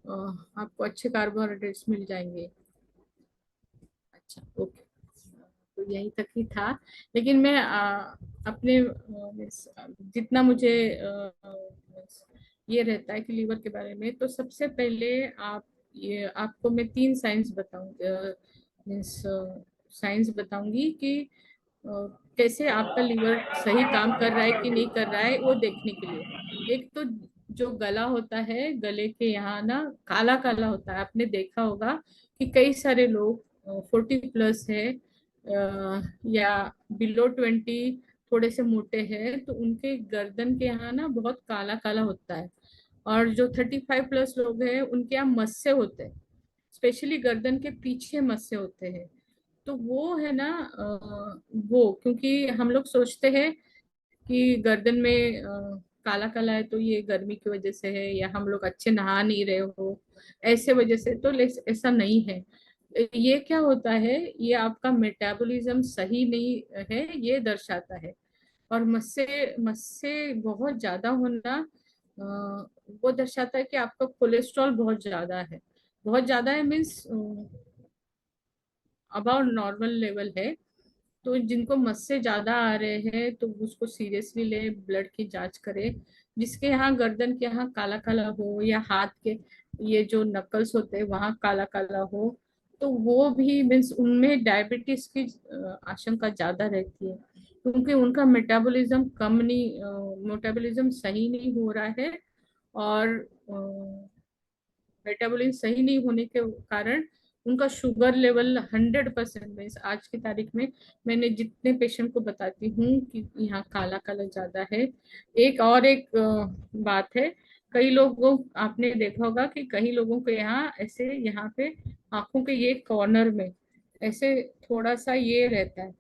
आपको अच्छे कार्बोहाइड्रेट्स मिल जाएंगे। अच्छा, ओके, तो यही तक ही था। लेकिन मैं अपने जितना मुझे ये रहता है कि लीवर के बारे में, तो सबसे पहले आप ये आपको मैं 3 साइंस बताऊंगी, मीन्स साइंस बताऊंगी कि कैसे आपका लीवर सही काम कर रहा है कि नहीं कर रहा है, वो देखने के लिए। एक तो जो गला होता है, गले के यहाँ ना काला काला होता है, आपने देखा होगा कि कई सारे लोग 40+ है या बिलो 20, थोड़े से मोटे हैं, तो उनके गर्दन के यहाँ ना बहुत काला काला होता है। और जो 35+ लोग हैं उनके यहाँ मस्से होते हैं, स्पेशली गर्दन के पीछे मस्से होते हैं। तो वो है ना वो क्योंकि हम लोग सोचते हैं कि गर्दन में काला काला है तो ये गर्मी की वजह से है, या हम लोग अच्छे नहा नहीं रहे हो ऐसे वजह से, तो ऐसा नहीं है। ये क्या होता है, ये आपका मेटाबॉलिज्म सही नहीं है ये दर्शाता है। और मस्से मस्से बहुत ज्यादा होना वो दर्शाता है कि आपका कोलेस्ट्रॉल बहुत ज्यादा है, बहुत ज्यादा है मीन्स अबाउट नॉर्मल लेवल है। तो जिनको मस्से ज्यादा आ रहे हैं तो उसको सीरियसली ले, ब्लड की जांच करे। जिसके यहाँ गर्दन के यहाँ काला काला हो, या हाथ के ये जो नकल्स होते हैं वहां काला काला हो, तो वो भी मीन्स उनमें डायबिटीज की आशंका ज्यादा रहती है, क्योंकि उनका मेटाबॉलिज्म कम नहीं, मेटाबॉलिज्म सही नहीं हो रहा है। और मेटाबॉलिज्म सही नहीं होने के कारण उनका शुगर लेवल 100% में आज की तारीख में मैंने जितने पेशेंट को बताती हूँ कि यहाँ काला काला ज्यादा है। एक बात है, कई लोगों आपने देखा होगा कि कई लोगों को यहाँ ऐसे यहाँ पे आंखों के ये कॉर्नर में ऐसे थोड़ा सा ये रहता है,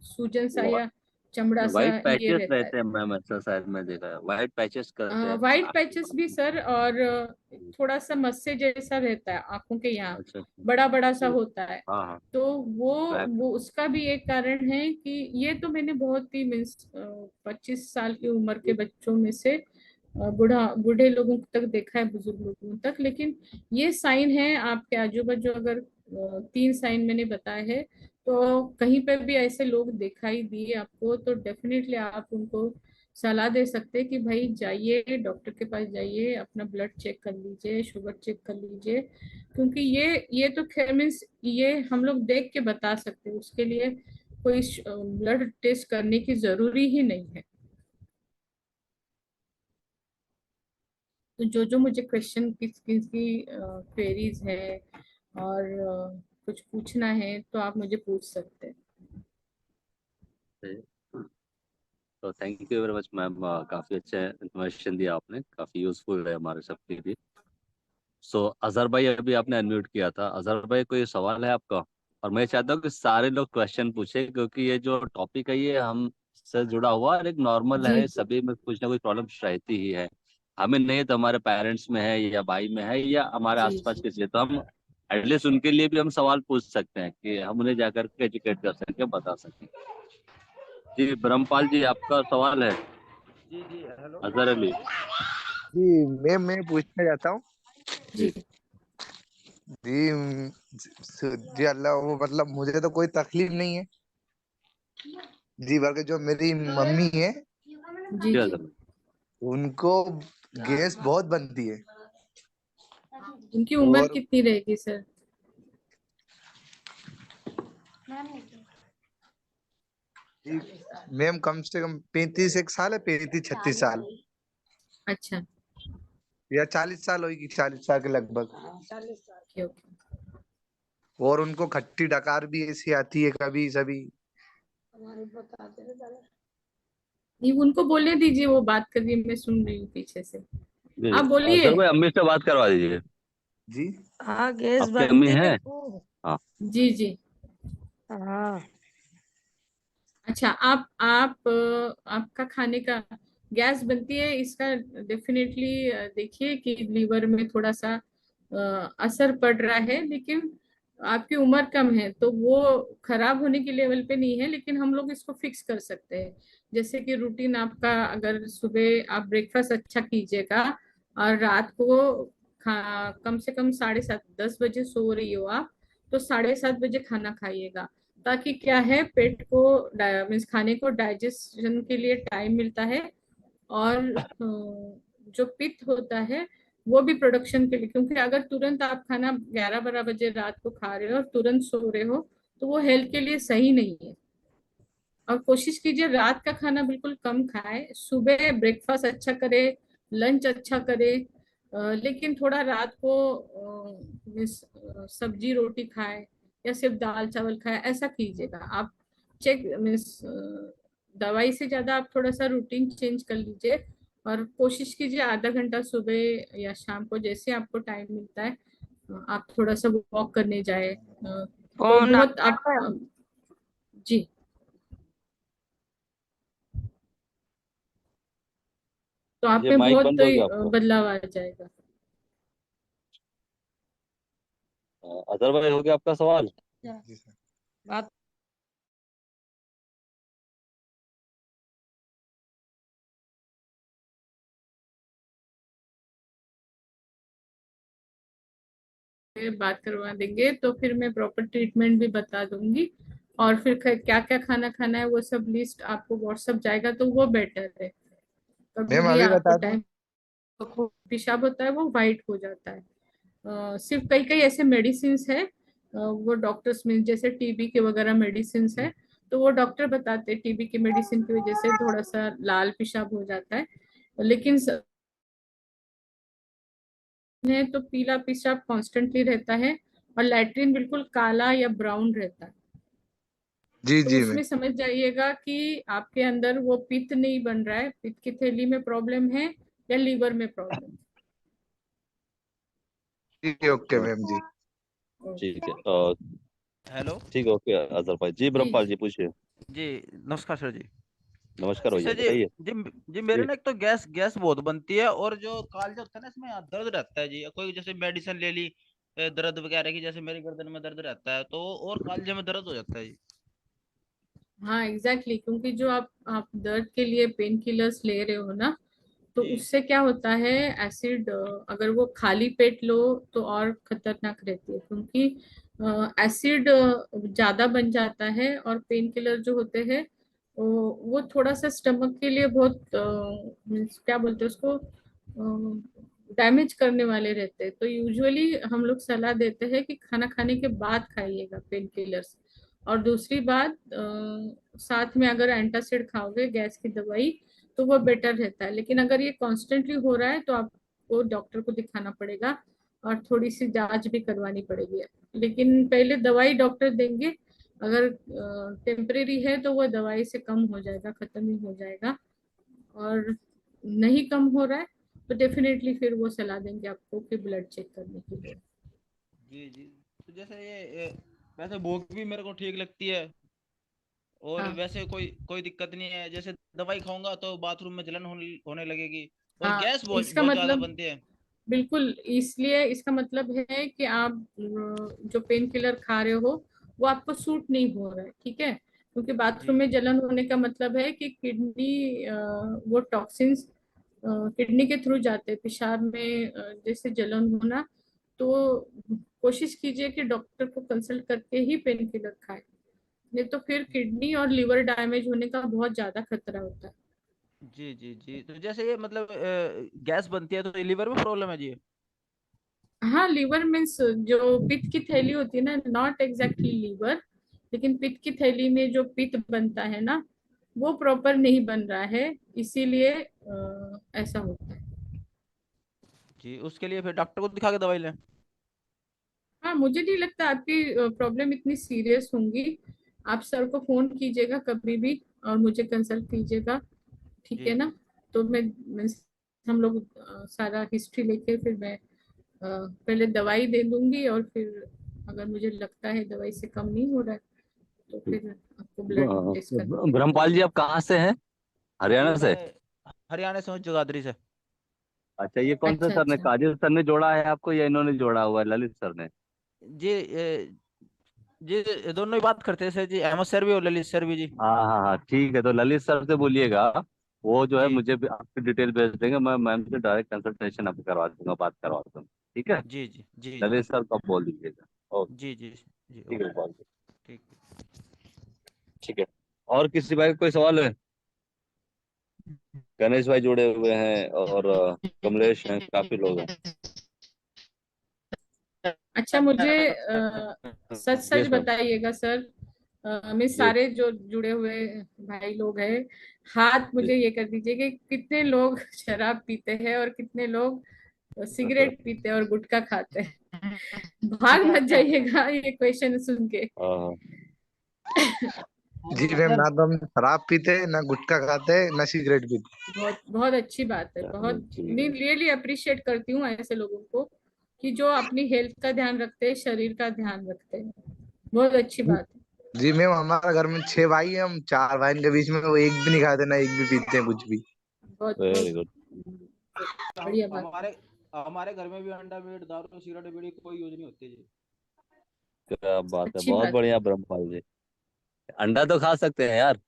सूजन सा या चमड़ा सा व्हाइट ये पैचेस रहता है। रहते हैं मैम, ऐसा शायद मैं देखा है, व्हाइट पैचेस करते हैं वाइट आँख के पैचेस पास। भी सर, और थोड़ा सा मस्से जैसा रहता है आंखों के यहाँ, अच्छा अच्छा। बड़ा बड़ा सा जी। होता है। हाँ हाँ। तो वो बैक। वो उसका भी एक कारण है कि ये तो मैंने बहुत ही मीन्स 25 साल की उम्र के बच्चों में से बूढ़े लोगों तक देखा है, बुजुर्ग लोगों तक। लेकिन ये साइन है आपके आजू बाजू, अगर 3 साइन मैंने बताए हैं, तो कहीं पर भी ऐसे लोग दिखाई दिए आपको तो डेफिनेटली आप उनको सलाह दे सकते हैं कि भाई जाइए डॉक्टर के पास, जाइए अपना ब्लड चेक कर लीजिए, शुगर चेक कर लीजिए। क्योंकि ये तो खैर मीन्स ये हम लोग देख के बता सकते हैं, उसके लिए कोई ब्लड टेस्ट करने की जरूरी ही नहीं है। तो जो मुझे क्वेश्चन किस किस की क्वेरीज है और कुछ पूछना है तो आप मुझे पूछ सकते हैं। तो thank you very much ma'am, काफ़ी अच्छा इन्फॉर्मेशन दिया आपने, काफ़ी यूजफुल है हमारे सबके लिए। सो अजहर भाई, अभी आपने अनम्यूट किया था, अजहर भाई कोई सवाल है आपका? और मैं चाहता हूँ कि सारे लोग क्वेश्चन पूछे, क्योंकि ये जो टॉपिक है ये हम से जुड़ा हुआ और एक नॉर्मल जी है, जी सभी में कुछ ना कुछ प्रॉब्लम्स रहती ही है। हमें नहीं तो हमारे पेरेंट्स में है, या भाई में है, या हमारे जी आसपास जी। किसी है, तो हम एटलीस्ट उनके लिए भी हम सवाल पूछ सकते हैं कि हम उन्हें जाकर के एजुकेट कर सकें, बता सकें। जी ब्रह्मपाल जी, आपका सवाल है। जी जी हेलो। अजहर अली। जी मैं पूछना चाहता हूँ। जी। जी जी जी अल्लाह, वो मतलब मुझे तो कोई तकलीफ नहीं है जी, बल्कि जो मेरी मम्मी है जी जी जी। अजहर भाई। उनको गैस बहुत बनती है। उनकी उम्र और कितनी रहेगी सर? मैम कम से कम 35 एक साल है, 35-36 साल अच्छा, या 40 साल होगी, 40 साल के लगभग। Okay okay. और उनको खट्टी डकार भी ऐसी आती है कभी सभी। नहीं, उनको बोलने दीजिए, वो बात कर रही है, मैं सुन रही हूँ पीछे से। जी आप बोलिए। अजहर भाई अम्मी से बात करवा दीजिए। जी। हाँ, गैस आपकी अम्मी बनती है? है खूब। हाँ। जी जी। हाँ, अच्छा, आपका खाने का गैस बनती है, इसका डेफिनेटली देखिए कि लीवर में थोड़ा सा असर पड़ रहा है, लेकिन आपकी उम्र कम है तो वो खराब होने के लेवल पे नहीं है, लेकिन हम लोग इसको फिक्स कर सकते हैं। जैसे कि रूटीन आपका, अगर सुबह आप ब्रेकफास्ट अच्छा कीजिएगा और रात को कम से कम 7:30-10 बजे सो रही हो आप, तो 7:30 बजे खाना खाइएगा, ताकि क्या है, पेट को मीन्स खाने को डाइजेशन के लिए टाइम मिलता है, और जो पित्त होता है वो भी प्रोडक्शन के लिए, क्योंकि अगर तुरंत आप खाना 11-12 बजे रात को खा रहे हो और तुरंत सो रहे हो तो वो हेल्थ के लिए सही नहीं है। और कोशिश कीजिए रात का खाना बिल्कुल कम खाए, सुबह ब्रेकफास्ट अच्छा करे, लंच अच्छा करे, लेकिन थोड़ा रात को सब्जी रोटी खाए या सिर्फ दाल चावल खाए, ऐसा कीजिएगा आप। चेक मीन्स दवाई से ज्यादा आप थोड़ा सा रूटीन चेंज कर लीजिए, और कोशिश कीजिए आधा घंटा सुबह या शाम को जैसे आपको टाइम मिलता है आप थोड़ा सा वॉक करने जाए, तो फोन आ बहुत रहा आप है। जी, तो आप ये में माइक बहुत बंद हो गया आपका? बदलाव आ जाएगा। अजहर भाई हो गया आपका सवाल? जी सर। बात बात करवा देंगे तो फिर मैं प्रॉपर ट्रीटमेंट भी बता दूंगी, और फिर क्या क्या खाना खाना है वो सब लिस्ट आपको व्हाट्सअप जाएगा, तो वो बेटर है। कभी मैम भी अभी आपको बता दूं? टाइम पेशाब होता है वो वाइट हो जाता है। सिर्फ कई कई ऐसे मेडिसिन है, वो डॉक्टर्स में जैसे टीबी के वगैरह मेडिसिन है, तो वो डॉक्टर बताते हैं टीबी की मेडिसिन की वजह से थोड़ा सा लाल पेशाब हो जाता है, लेकिन है तो पीला पेशाब कॉन्स्टेंटली रहता है, और लैट्रिन बिल्कुल काला या ब्राउन रहता है। जी तो जी मैम। उसमें समझ जाइएगा कि आपके अंदर वो पित्त नहीं बन रहा है, पित्त की थैली में प्रॉब्लम है या लीवर में प्रॉब्लम है। ठीक है, ओके मैम जी। ठीक है हेलो। ठीक है, ओके अजहर भाई। जी जी ब्रह्मपाल जी पूछिए। जी, नमस्कार सर जी। नमस्कार भैया, सर जी, बताइए। जी जी मेरे जी ना एक तो गैस गैस बहुत बनती है, और जो कालजा होता है ना इसमें दर्द रहता है जी। कोई जैसे मेडिसिन ले ली दर्द वगैरह की, जैसे मेरी गर्दन में दर्द रहता है तो, और कालजे में दर्द हो जाता है जी। हाँ, एग्जैक्टली क्योंकि जो आप दर्द के लिए पेन किलर्स ले रहे हो ना, तो जी उससे क्या होता है, एसिड अगर वो खाली पेट लो तो और खतरनाक रहती है, क्योंकि एसिड ज्यादा बन जाता है, और पेन किलर जो होते हैं वो थोड़ा सा स्टमक के लिए बहुत क्या बोलते हैं उसको, डैमेज करने वाले रहते हैं, तो यूजुअली हम लोग सलाह देते हैं कि खाना खाने के बाद खाइएगा पेन किलर्स। और दूसरी बात, साथ में अगर एंटासिड खाओगे गैस की दवाई तो वो बेटर रहता है, लेकिन अगर ये कॉन्स्टेंटली हो रहा है तो आपको डॉक्टर को दिखाना पड़ेगा और थोड़ी सी जांच भी करवानी पड़ेगी। लेकिन पहले दवाई डॉक्टर देंगे, अगर टेम्परेरी है तो वो दवाई से कम हो जाएगा, खत्म ही हो जाएगा, और नहीं कम हो रहा है तो डेफिनेटली फिर वो सलाह देंगे आपको कि ब्लड चेक करने के लिए। जी जी। तो जैसे ये वैसे भूख भी मेरे को ठीक लगती है, और हाँ वैसे कोई कोई दिक्कत नहीं है। जैसे दवाई खाऊंगा तो बाथरूम में जलन होने लगेगी, और हाँ, गैस बहुत इसका बहुत ज्यादा मतलब बनती है। बिल्कुल, इसलिए इसका मतलब है कि आप जो पेन किलर खा रहे हो वो आपको सूट नहीं हो रहा है, ठीक है, क्योंकि बाथरूम जी में जलन होने का मतलब है कि किडनी वो टॉक्सिन्स किडनी के थ्रू जाते हैं पेशाब में, जैसे जलन होना, तो कोशिश कीजिए कि डॉक्टर को कंसल्ट करके ही पेन किलर खाएं, नहीं तो फिर किडनी और लिवर डैमेज होने का बहुत ज्यादा खतरा होता है। जी जी जी, तो जैसे ये मतलब गैस बनती है तो लीवर में प्रॉब्लम है जी? हाँ, लीवर मीन्स जो पित्त की थैली होती है ना, नॉट एग्जैक्टली लीवर, लेकिन पित्त की थैली में जो पित्त बनता है ना, वो प्रॉपर नहीं बन रहा है, इसीलिए ऐसा होता है। जी, उसके लिए फिर डॉक्टर को दिखा के दवाई लें? हाँ, मुझे नहीं लगता आपकी प्रॉब्लम इतनी सीरियस होंगी। आप सर को फोन कीजिएगा कभी भी और मुझे कंसल्ट कीजिएगा, ठीक है जी ना? तो हम लोग सारा हिस्ट्री लेके फिर मैं पहले दवाई दे दूंगी, और फिर अगर मुझे लगता है दवाई से कम नहीं हो रहा है तो फिर आपको ब्लड टेस्ट करने के लिए ब्रह्मपाल जी, आप बोलूंगी। कहाँ से हैं? जी, हरियाणा से? मैं हरियाणा से हूँ, जगाधरी से। अच्छा, ये कौन से अच्छा सर ने, अच्छा। काजल सर ने जोड़ा है आपको या इन्होंने जोड़ा हुआ है, ललित सर ने? जी जी, दोनों ही बात करते हैं सर जी, अहमद सर भी और ललित सर भी जी। हाँ हाँ हाँ, ठीक है, तो ललित सर से बोलिएगा, वो जो है जी मुझे भी आपकी डिटेल भेज देंगे, मैं मैम से डायरेक्ट कंसल्टेशन आपको करवा दूंगा, बात करवा दूंगा। ठीक है, जी जी जी जी ललित सर को आप बोल दीजिएगा। ओके। जी जी जी, ठीक है, ओके, कॉल। ठीक। ठीक है। और किसी भाई का कोई सवाल है? गणेश भाई जुड़े हुए हैं और कमलेश हैं, काफी लोग हैं। अच्छा, मुझे सच सच यस मैम। बताइएगा सर, मैं जी सारे जो जुड़े हुए भाई लोग हैं, हाथ जी। मुझे ये कर दीजिए कि कितने लोग शराब पीते हैं और कितने लोग सिगरेट पीते हैं और गुटखा खाते हैं। भाग मत जाइएगा ये क्वेश्चन सुन के। हाँ जी मैम, ना तो हम शराब पीते ना गुटखा खाते ना सिगरेट पीते। बहुत बहुत अच्छी बात है, चलो बहुत ठीक है। रियली अप्रिशिएट करती हूँ ऐसे लोगों को कि जो अपनी हेल्थ का ध्यान रखते हैं, शरीर का ध्यान रखते हैं। बहुत अच्छी जी बात है। जी मैम, हमारा घर में 6 भाई हैं, हम 4 भाई के बीच में वो एक भी नहीं खाते ना एक भी पीते हैं कुछ भी। बहुत बहुत वेरी गुड। बढ़िया बात है। हमारे हमारे घर में भी अंडा मीट दारू सिगरेट बीड़ी कोई यूज नहीं होती जी। क्या बात है, अच्छी बहुत बात है। बढ़िया ब्रह्मपाल जी। अंडा तो खा सकते हैं यार।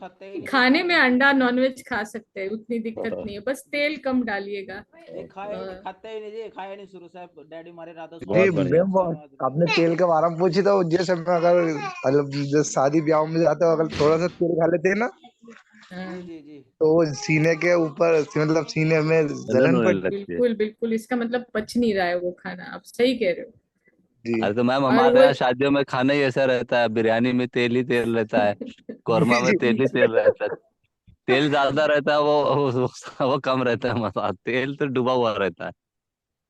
खाते ही नहीं जी, खाने खाए में नहीं। अंडा नॉनवेज खा सकते हैं, उतनी दिक्कत नहीं है, बस तेल कम डालिएगा। जी खाए ही नहीं, अ, खाते ही नहीं जी, खाए नहीं शुरू से। डैडी हमारे राधा जी बहुत स्वामी जी, बढ़िया। मैम, सब सब आज भी। आपने तेल के बारे में पूछी तो जैसे मैं अगर मतलब जो शादी ब्याह में जाते हो अगर थोड़ा सा तेल खा लेते हैं ना, जी हाँ, जी जी तो वो सीने के ऊपर मतलब सीने में जलन जलन होने पड़ती। लगती है। बिल्कुल बिल्कुल, इसका मतलब पच नहीं रहा है वो खाना, आप सही कह रहे हो। जी अरे तो मैम, और हमारे वो यहाँ शादियों में खाना ही ऐसा रहता है, बिरयानी में तेल ही तेल रहता है, कौरमा जी में जी तेल ही तेल रहता है। तेल ज्यादा रहता है, वो कम रहता है, मसाला तेल तो डूबा हुआ रहता है।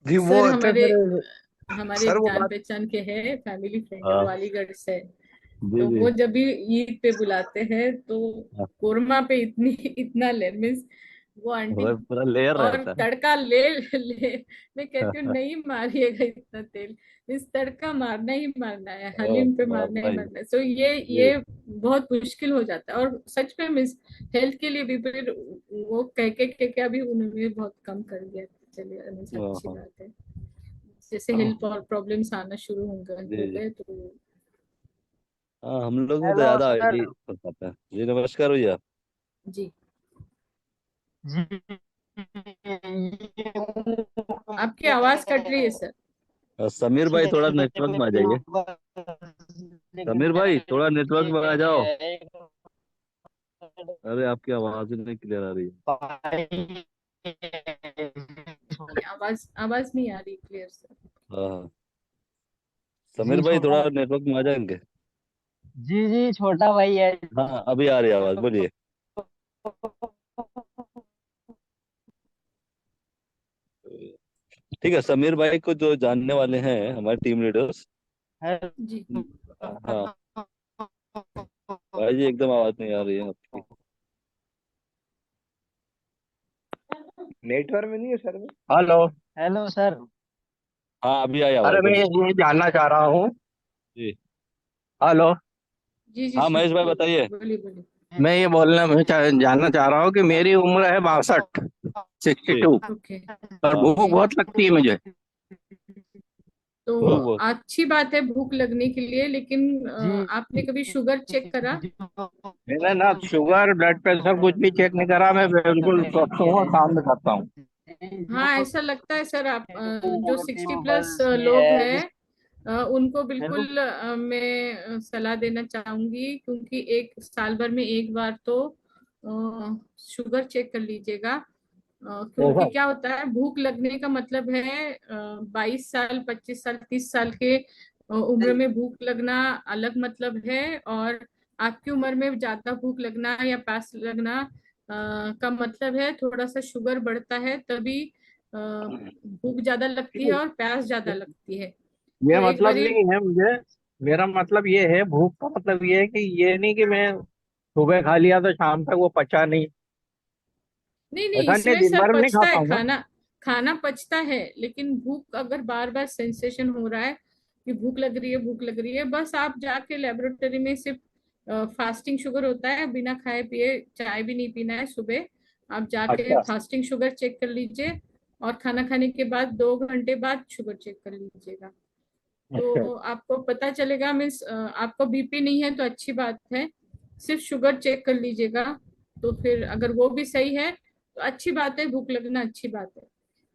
जी वो सर थे हमारे मेरे हमारे सर एक वो जान बात। पहचान के हैं, फैमिली फ्रेंड है, वो हाँ, अलीगढ़ से है। जी तो जी। वो जब भी ईद पे बुलाते हैं तो हाँ, कोरमा पे इतनी इतना मीन्स वो आंटी, वो पूरा लेयर और रहता है। तड़का ले मैं कहती हूँ नहीं मारिएगा इतना तेल, इस तड़का मारना ही मारना है, हलीम पे मारना ही भाई। मारना है। सो ये जी। बहुत मुश्किल हो जाता है, और सच में मिस हेल्थ के लिए भी फिर वो कह के अभी उन्होंने बहुत कम कर दिया। चलिए मीन्स अच्छी हाँ, बात है। जैसे हेल्थ प्रॉब्लम्स आना शुरू हो जी जी। गए तो। हाँ, हम लोग में तो हेलो ज्यादा सर। ऑयली हो पाता है जी। नमस्कार भैया। जी, जी, आपकी आवाज कट रही है सर। समीर भाई, थोड़ा नेटवर्क में आ जाइए। समीर भाई, थोड़ा नेटवर्क में आ जाओ। अरे, आपकी आवाज ही नहीं क्लियर आ रही है। आवाज आवाज नहीं आ रही क्लियर सर। हाँ हाँ। समीर जी भाई, छोटा, थोड़ा नेटवर्क में आ जाएंगे? जी जी छोटा भाई है। हाँ, अभी आ रही है आवाज, बोलिए। ठीक है, समीर भाई को जो जानने वाले हैं हमारे टीम लीडर्स। जी, हाँ, भाई जी, एकदम आवाज नहीं आ रही है आपकी। नेटवर्क में नहीं है सर में। Hello hello sir. हाँ, अभी आई अरे आवाज, मैं बोलिए। ये जानना चाह रहा हूँ। जी। हेलो। जी जी हाँ, महेश भाई बताइए। बोलिए बोलिए। मैं ये जानना चाह रहा हूँ कि मेरी उम्र है 62, जी। 62, ओके और हाँ। भूख ओके। बहुत लगती है मुझे। तो भूख बहुत। अच्छी बात है भूख लगने के लिए, लेकिन जी, आपने कभी शुगर चेक करा? मैंने ना शुगर ब्लड प्रेशर कुछ भी चेक नहीं करा, मैं बिल्कुल स्वस्थ हूँ और काम में करता हूँ। हाँ, ऐसा लगता है सर। आप जो 60+ बस ये लोग है हैं, उनको हेलो। बिल्कुल मैं सलाह देना चाहूंगी, क्योंकि एक साल भर में एक बार तो शुगर चेक कर लीजिएगा। ऐसा? क्योंकि क्या होता है, भूख लगने का मतलब है 22 साल, 25 साल, 30 साल के उम्र में भूख लगना अलग मतलब है, और आपकी उम्र में ज्यादा भूख लगना या प्यास लगना का मतलब है थोड़ा सा शुगर बढ़ता है, तभी भूख ज्यादा लगती है और प्यास ज्यादा लगती है। ये तो एक मतलब बारी, नहीं है मुझे। मेरा मतलब ये है, भूख का मतलब ये है कि ये नहीं कि मैं सुबह खा लिया तो शाम तक वो पचा नहीं। नहीं नहीं, ऐसा नहीं, इसमें दिन सब भर नहीं पचता खा है पाऊंगा। खाना। खाना पचता है, लेकिन भूख अगर बार बार सेंसेशन हो रहा है कि भूख लग रही है, भूख लग रही है, बस आप जाके लेबोरेटरी में सिर्फ फास्टिंग शुगर होता है, बिना खाए पिए चाय भी नहीं पीना है सुबह। आप जाके अच्छा। फास्टिंग शुगर चेक कर लीजिए, और खाना खाने के बाद 2 घंटे बाद शुगर चेक कर लीजिएगा। अच्छा। तो आपको पता चलेगा। मीन्स आपको बीपी नहीं है तो अच्छी बात है, सिर्फ शुगर चेक कर लीजिएगा। तो फिर अगर वो भी सही है तो अच्छी बात है, भूख लगना अच्छी बात है।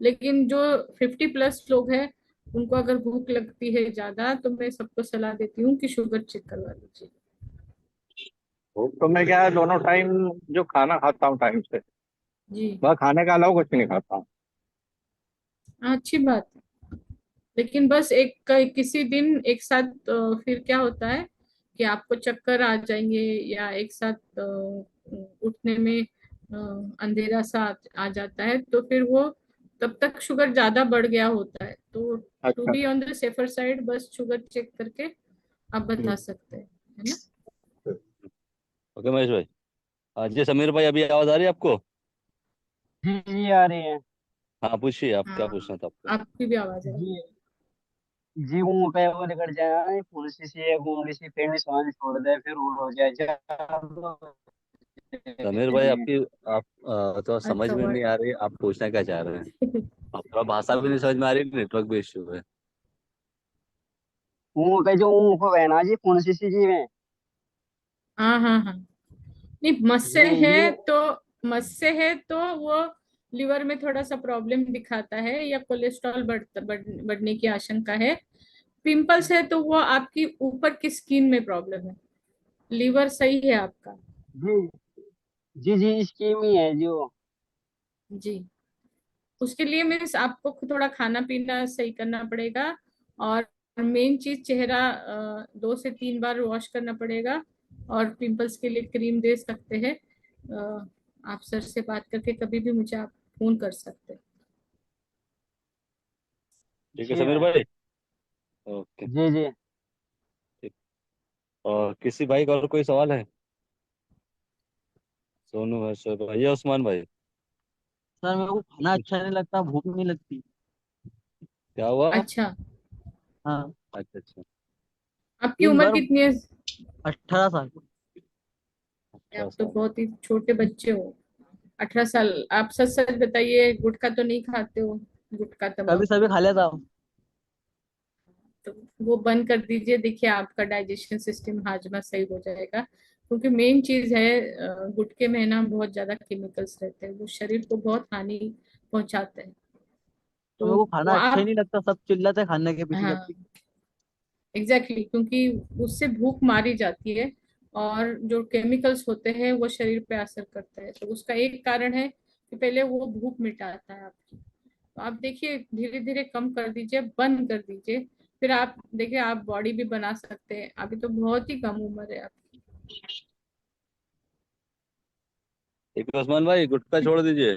लेकिन जो 50+ लोग हैं, उनको अगर भूख लगती है ज्यादा, तो मैं सबको सलाह देती हूँ कि शुगर चेक करवा लीजिए। भूख तो मैं क्या है, दोनों टाइम जो खाना खाता हूँ टाइम से, जी। वह खाने के अलावा कुछ नहीं खाता हूँ। हाँ, अच्छी बात है। लेकिन बस किसी दिन एक साथ फिर क्या होता है कि आपको चक्कर आ जाएंगे, या एक साथ उठने में अंधेरा सा आ जाता है, तो फिर वो तब तक शुगर ज्यादा बढ़ गया होता है। तो टू अच्छा। Be on the safer side, बस शुगर चेक करके आप बता हम्म। सकते हैं, है ना। ओके महेश भाई। जी समीर भाई, अभी आवाज आ रही है आपको? जी जी आ रही है। हाँ पूछिए, आप क्या हाँ, पूछना था आपको? आपकी भी आवाज है। जी जी वो पे वो निकल जाए फुंसी से घूमने से पेड़ सांस छोड़ दे फिर वो हो जाए समीर भाई, आपकी आप तो समझ अच्छा में नहीं वर्ड। आ रही, आप पूछना क्या चाह रहे हैं? आप थोड़ा भाषा भी नहीं समझ में आ रही, नेटवर्क भी इश्यू है। वो पे जो ऊँट को है ना जी फुंसी सी जी में। हाँ हाँ हाँ। नहीं, मस्से जी है ये तो, मस्से है तो वो लिवर में थोड़ा सा प्रॉब्लम दिखाता है, या कोलेस्ट्रॉल बढ़ने की आशंका है। पिंपल्स है तो वो आपकी ऊपर की स्किन में प्रॉब्लम है। लीवर सही है आपका। जी जी जी स्कीम ही है जो। जी। उसके लिए मीन्स आपको थोड़ा खाना पीना सही करना पड़ेगा, और मेन चीज चेहरा 2 से 3 बार वॉश करना पड़ेगा। और पिंपल्स के लिए क्रीम दे सकते हैं। आप सर से बात करके कभी भी मुझे आप फोन कर सकते हैं। ठीक है जी समीर है। भाई। ओके। जी जी ठीक। और किसी भाई का और कोई सवाल है? सोनू है, शोएब भाई या उस्मान भाई? सर मेरे को खाना अच्छा नहीं लगता भूख नहीं लगती। क्या हुआ? अच्छा, हाँ। अच्छा अच्छा। आपकी दिन उम्र भर कितनी है? 18 साल। अच्छा आप तो सर। बहुत ही छोटे बच्चे हो। 18 साल। आप सच सच बताइए, गुटखा तो नहीं खाते हो? गुटखा कभी तंबाकू? कभी खा लेता हूँ। तो वो बंद कर दीजिए, देखिए आपका डाइजेशन सिस्टम, हाजमा सही हो जाएगा। क्योंकि मेन चीज है, गुटखे में ना बहुत ज्यादा केमिकल्स रहते हैं, वो शरीर को बहुत हानि पहुंचाते हैं। तो तो मेरे को वो खाना अच्छा ही आप, नहीं लगता, सब चिल्लाते खाने के पीछे जब हाँ भी। एग्जैक्टली क्योंकि उससे भूख मारी जाती है, और जो केमिकल्स होते हैं वो शरीर पे असर करते हैं। तो उसका एक कारण है कि पहले वो भूख मिटाता है आपकी। तो आप देखिए, धीरे धीरे कम कर दीजिए, बंद कर दीजिए। फिर आप देखिए, आप बॉडी भी बना सकते हैं। अभी तो बहुत ही कम उम्र है आपकी। ठीक है उस्मान भाई, गुटखा छोड़ दीजिए।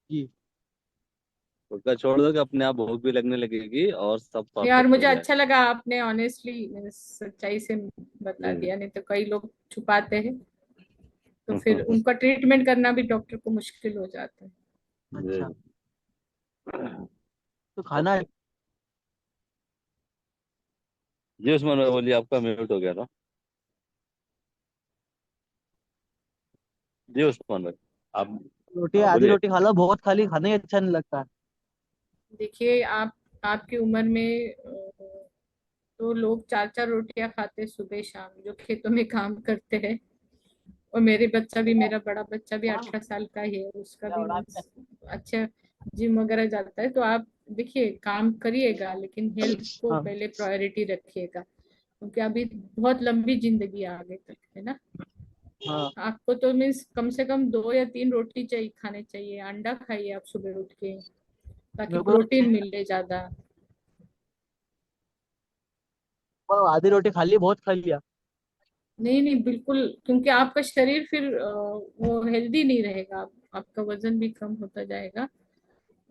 जी। गुटखा छोड़ दो कि अपने आप भूख भी लगने लगेगी और सब यार, परफेक्ट हो मुझे जाएगा। अच्छा लगा आपने ऑनेस्टली सच्चाई से बता जी। दिया, नहीं तो कई लोग छुपाते हैं, तो फिर उनका ट्रीटमेंट करना भी डॉक्टर को मुश्किल हो जाता है। अच्छा। जी। तो खाना। ओके। जी उस्मान भाई बोलिए, आपका म्यूट हो गया था। जी उस्मान भाई, आप, रोटी हाँ आधी बोलिए। रोटी खा लो, बहुत खाली खाना ही अच्छा नहीं लगता। देखिए, आप आपकी उम्र में तो लोग 4 4 रोटियां खाते हैं सुबह शाम, जो खेतों में काम करते हैं। और मेरा बड़ा बच्चा भी 18 साल का ही है, उसका भी मीन्स अच्छा जिम वगैरह जाता है। तो आप देखिए, काम करिएगा, लेकिन हेल्थ को हाँ। पहले प्रायोरिटी रखिएगा, क्योंकि अभी बहुत लंबी जिंदगी है आगे तक, है ना। हाँ आपको तो मीन्स कम से कम 2 या 3 रोटी चाहिए, खाने चाहिए। अंडा खाइए आप सुबह उठ के, ताकि मेरे को प्रोटीन मिले ज्यादा। तो आधी रोटी खा ली, बहुत खा लिया। नहीं नहीं बिल्कुल, क्योंकि आपका शरीर फिर वो हेल्दी नहीं रहेगा। आपका वजन भी कम होता जाएगा,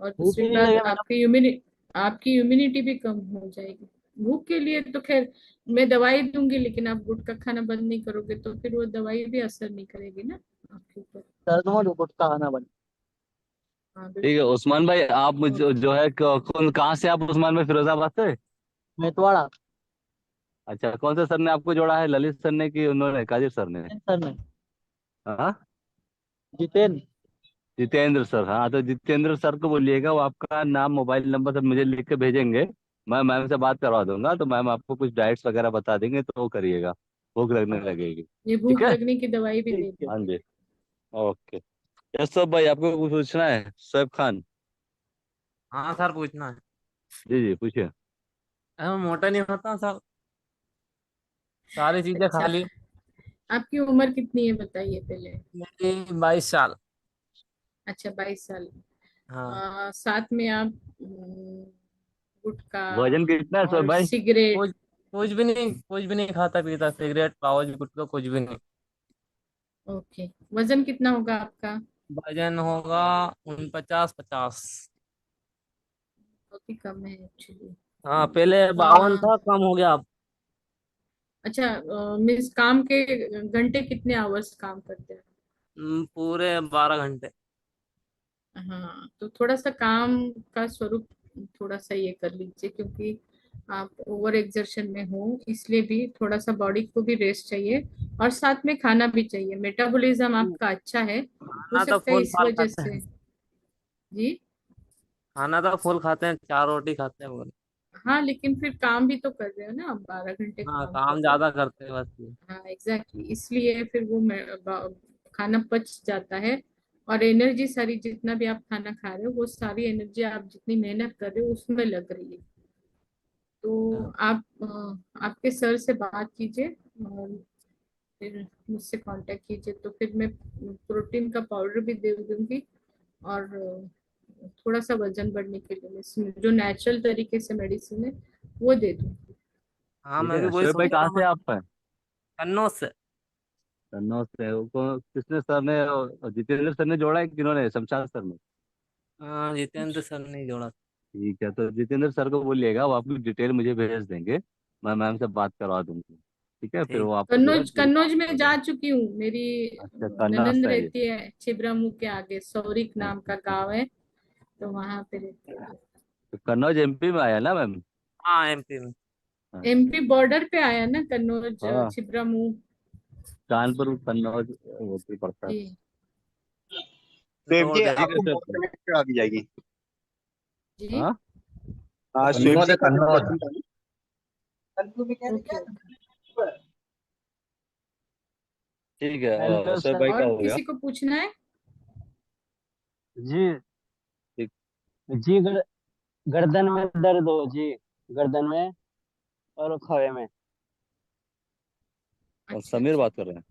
और भूख ही दूसरी नहीं बात लगे मैडम। आपकी इम्यूनिटी भी कम हो जाएगी। भूख के लिए तो खैर मैं दवाई दूंगी, लेकिन आप गुटखा खाना बंद नहीं करोगे तो फिर वो दवाई भी असर नहीं करेगी ना आपके ऊपर। दर्द में गुटखा खाना बंद। हाँ ठीक है बिल्कुल। उस्मान भाई, आप और जो है कौन कहाँ से आप उस्मान भाई, फिरोजाबाद से? मेतवाड़ा। अच्छा, कौन से सर ने आपको जोड़ा है, ललित सर ने कि उन्होंने, काजिर सर ने? सर ने। हाँ, जितेन। जितेंद्र सर। हाँ, तो जितेंद्र सर को बोलिएगा, वो आपका नाम मोबाइल नंबर सब मुझे लिख के भेजेंगे। मैं मैम से बात करवा दूंगा, तो मैम आपको कुछ डाइट्स वगैरह बता देंगे, तो वो करिएगा, भूख लगने लगेगी। ये ठीक भूख है। लगने की दवाई भी ठीक दे है। हाँ देंगे। जी। ओके। यस सर भाई, आपको कुछ पूछना है, शोएब खान? हाँ सर पूछना है। जी जी, पूछिए। अरे मैं मोटा नहीं होता सर, सारी चीजें खा अच्छा, ली। आपकी उम्र कितनी है बताइए पहले। मेरी 22 साल। अच्छा, 22 साल। हाँ। साथ में आप गुटखा वजन कितना है शोएब और भाई? सिगरेट। कुछ कुछ भी नहीं खाता पीता, सिगरेट पावज गुटखा कुछ भी नहीं। ओके, वजन कितना होगा आपका? वजन होगा 49-50। बहुत ही कम है एक्चुअली। हाँ पहले 52 था, कम हो गया अब। अच्छा, मीन्स काम के घंटे कितने आवर्स काम करते हैं? पूरे 12 घंटे। हाँ, तो थोड़ा सा काम का स्वरूप थोड़ा सा ये कर लीजिए, क्योंकि आप ओवर एक्सर्शन में हो, इसलिए भी थोड़ा सा बॉडी को भी रेस्ट चाहिए। और साथ में खाना भी चाहिए, मेटाबॉलिज्म आपका अच्छा है, हो खाना तो सकता है फूल इस फाल वजह खाते से। हैं। जी। खाना तो फूल खाते हैं, 4 रोटी खाते हैं बोले। हाँ, लेकिन फिर काम भी तो कर रहे हो ना आप, 12 घंटे हाँ काम कर काम रहे हो। ज्यादा करते हैं बस ये। हाँ एग्जैक्टली, इसलिए फिर वो खाना पच जाता है। और एनर्जी सारी, जितना भी आप खाना खा रहे हो, वो सारी एनर्जी आप जितनी मेहनत कर रहे हो उसमें लग रही है। तो हाँ। आप आपके सर से बात कीजिए, और फिर मुझसे कांटेक्ट कीजिए, तो फिर मैं प्रोटीन का पाउडर भी दे दूंगी। और थोड़ा सा वजन बढ़ने के लिए जो नेचुरल तरीके से मेडिसिन है वो दे दूंगी। हाँ ठीक मैं भी है वही शोएब भाई, सोच कहाँ रहा से हूँ। आप हैं? कन्नौज से। कन्नौज से। किसने सर ने, जितेंद्र सर ने जोड़ा है कि किन्होंने, शमशाद सर ने? हाँ जितेंद्र सर ने जोड़ा। ठीक है, तो जितेंद्र सर को बोलिएगा, वो आपकी डिटेल मुझे भेज देंगे, मैं मैम से बात करवा दूंगी। ठीक है, फिर ठीक। वो आपको जो है कन्नौज, डिटेल कन्नौज में वगैरह। जा चुकी हूँ। मेरी अच्छा, कन्नौज ननंद से है ये। रहती है छिबरामऊ के आगे, सौरिक नाम अच्छा का अच्छा। गांव है, तो वहां पे रहती है। तो कन्नौज एमपी में आया ना मैम? हाँ एमपी में। अच्छा। एमपी बॉर्डर पे आया ना कन्नौज, हाँ, छिबरामऊ। कानपुर कन्नौज वो भी पड़ता है। जी। स्वेब रोड जी दे ठीक है आपको सर। मोटर में करा दी जाएगी। जी। हाँ, हाँ स्वेब कन्नौज जी है, का कन्नौज। ऑपरेशन था ओके ओके। ठीक है, हेलो शोएब सर। भाई का और हो गया। किसी को पूछना है? जी। ठीक। जी गर्दन में दर्द हो जी, गर्दन में और खवे में। और अच्छा समीर अच्छा। बात कर रहे हैं?